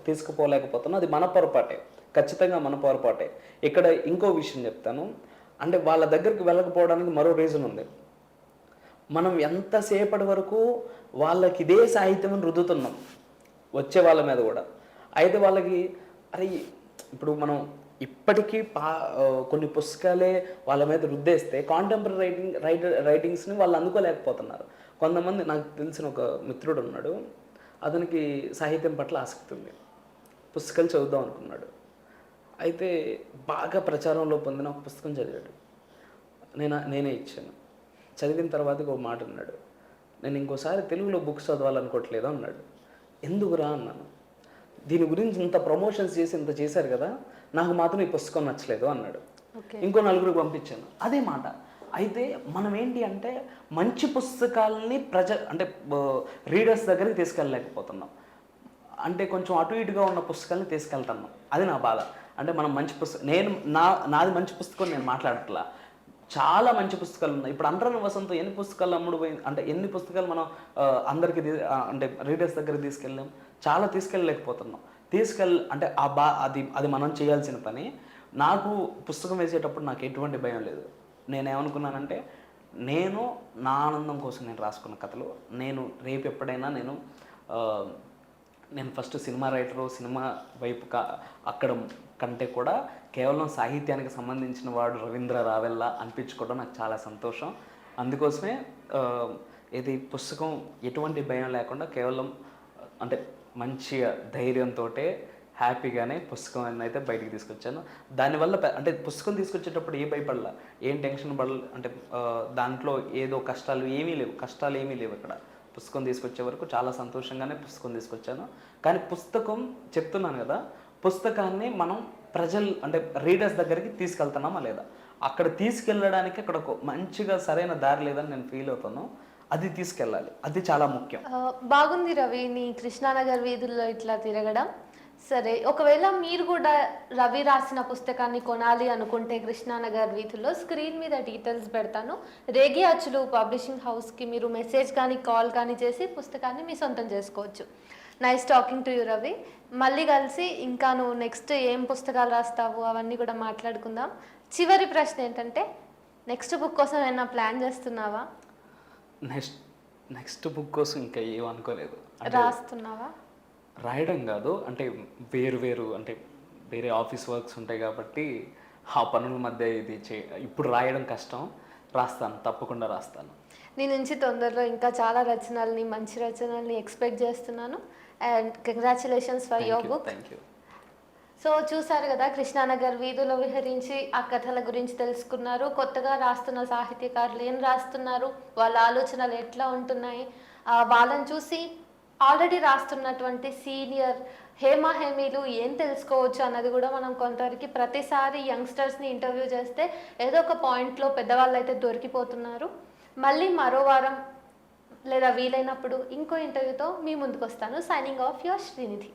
తీసుకుపోలేకపోతున్నాం. అది మన పొరపాటే, ఖచ్చితంగా మన పొరపాటే. ఇక్కడ ఇంకో విషయం చెప్తాను, అంటే వాళ్ళ దగ్గరికి వెళ్ళకపోవడానికి మరో రీజన్ ఉంది. మనం ఎంతసేపటి వరకు వాళ్ళకి ఇదే సాహిత్యం రుద్దుతున్నాం వచ్చే వాళ్ళ మీద కూడా. అయితే వాళ్ళకి అరే ఇప్పుడు మనం ఇప్పటికీ కొన్ని పుస్తకాలే వాళ్ళ మీద రుద్దేస్తే కాంటెంపరీ రైటింగ్స్ని వాళ్ళు అందుకోలేకపోతున్నారు. కొంతమంది, నాకు తెలిసిన ఒక మిత్రుడు ఉన్నాడు, అతనికి సాహిత్యం పట్ల ఆసక్తి ఉంది, పుస్తకాలు చదువుదాం అనుకున్నాడు. అయితే బాగా ప్రచారంలో పొందిన ఒక పుస్తకం చదివాడు, నేనే ఇచ్చాను. చదివిన తర్వాత ఒక మాట అన్నాడు, నేను ఇంకోసారి తెలుగులో బుక్స్ చదవాలనుకోవట్లేదు అన్నాడు. ఎందుకురా అన్నాను. దీని గురించి ఇంత ప్రమోషన్స్ చేసి ఇంత చేశారు కదా, నాకు మాత్రం ఈ పుస్తకం నచ్చలేదు అన్నాడు. ఓకే. ఇంకో నలుగురికి పంపించాను అదే మాట. అయితే మనం ఏంటి అంటే మంచి పుస్తకాలని అంటే రీడర్స్ దగ్గరికి తీసుకెళ్ళలేకపోతున్నాం. అంటే కొంచెం అటు ఇటుగా ఉన్న పుస్తకాలని తీసుకెళ్తున్నాం. అది నా బాధ. అంటే మనం మంచి పుస్తకం, నాది మంచి పుస్తకం నేను మాట్లాడట్లా, చాలా మంచి పుస్తకాలు ఉన్నాయి. ఇప్పుడు అంటరాని వసంతం ఎన్ని పుస్తకాలు అమ్ముడు పోయింది అంటే ఎన్ని పుస్తకాలు మనం అందరికి అంటే రీడర్స్ దగ్గరికి తీసుకెళ్ళాం, చాలా తీసుకెళ్ళలేకపోతున్నాం. అంటే అది మనం చేయాల్సిన పని. నాకు పుస్తకం వేసేటప్పుడు నాకు ఎటువంటి భయం లేదు. నేనేమనుకున్నానంటే నేను నా ఆనందం కోసం నేను రాసుకున్న కథలు, నేను రేపు ఎప్పుడైనా నేను ఫస్ట్ సినిమా రైటరు, సినిమా వైపు అక్కడ కంటే కూడా కేవలం సాహిత్యానికి సంబంధించిన వాడు రవీంద్ర రావెల్లా అనిపించుకోవడం నాకు చాలా సంతోషం. అందుకోసమే ఇది పుస్తకం ఎటువంటి భయం లేకుండా కేవలం అంటే మంచి ధైర్యంతో హ్యాపీగానే పుస్తకం అయితే బయటికి తీసుకొచ్చాను. దానివల్ల అంటే పుస్తకం తీసుకొచ్చేటప్పుడు ఏ భయపడలా, ఏం టెన్షన్ పడలే. అంటే దాంట్లో ఏదో కష్టాలు ఏమీ లేవు ఇక్కడ. పుస్తకం తీసుకొచ్చే వరకు చాలా సంతోషంగానే పుస్తకం తీసుకొచ్చాను. కానీ పుస్తకం చెప్తున్నాను కదా, పుస్తకాన్ని మనం అంటే రీడర్స్ దగ్గరికి తీసుకెళ్తున్నామా లేదా, అక్కడ తీసుకెళ్ళడానికి అక్కడ ఒక మంచిగా సరైన దారి లేదని నేను ఫీల్ అవుతాను. అది తీసుకెళ్ళాలి, అది చాలా ముఖ్యం. బాగుంది రవి నీ కృష్ణానగర్ వీధుల్లో ఇట్లా తిరగడం. సరే, ఒకవేళ మీరు కూడా రవి రాసిన పుస్తకాన్ని కొనాలి అనుకుంటే కృష్ణానగర్ వీధుల్లో స్క్రీన్ మీద డీటెయిల్స్ పెడతాను. రేగి అచ్చులు పబ్లిషింగ్ హౌస్కి మీరు మెసేజ్ కానీ కాల్ కానీ చేసి పుస్తకాన్ని మీ సొంతం చేసుకోవచ్చు. Nice talking to you Ravi. మళ్ళీ కలిసి ఇంకా నువ్వు నెక్స్ట్ ఏం పుస్తకాలు రాస్తావు అవన్నీ కూడా మాట్లాడుకుందాం. చివరి ప్రశ్న ఏంటంటే, నెక్స్ట్ బుక్ కోసం ఏమైనా ప్లాన్ చేస్తున్నావా? నెక్స్ట్ బుక్ కోసం ఇంకా ఏమనుకోలేదు. రాస్తున్నావా? రాయడం కాదు, అంటే వేరు అంటే వేరే ఆఫీస్ వర్క్స్ ఉంటాయి కాబట్టి ఆ పనుల మధ్య ఇప్పుడు రాయడం కష్టం. రాస్తాను, తప్పకుండా రాస్తాను. నీ నుంచి తొందరలో ఇంకా చాలా మంచి రచనల్ని ఎక్స్పెక్ట్ చేస్తున్నాను. And congratulations for your book. Thank you. So చూసారు కదా, కృష్ణానగర్ వీధిలో విహరించి ఆ కథల గురించి తెలుసుకున్నారు. కొత్తగా రాస్తున్న సాహిత్యకారులు ఏం రాస్తున్నారు, వాళ్ళ ఆలోచనలు ఎట్లా ఉంటున్నాయి, వాళ్ళని చూసి ఆల్రెడీ రాస్తున్నటువంటి సీనియర్ హేమీలు ఏం తెలుసుకోవచ్చు అన్నది కూడా మనం కొంతవరకు ప్రతిసారి యంగ్స్టర్స్ని ఇంటర్వ్యూ చేస్తే ఏదో ఒక పాయింట్లో పెద్దవాళ్ళు అయితే దొరికిపోతున్నారు. మళ్ళీ మరో వారం లేదా వీలైనప్పుడు ఇంకో ఇంటర్వ్యూతో మీ ముందుకు వస్తాను. Signing off your Srinidhi.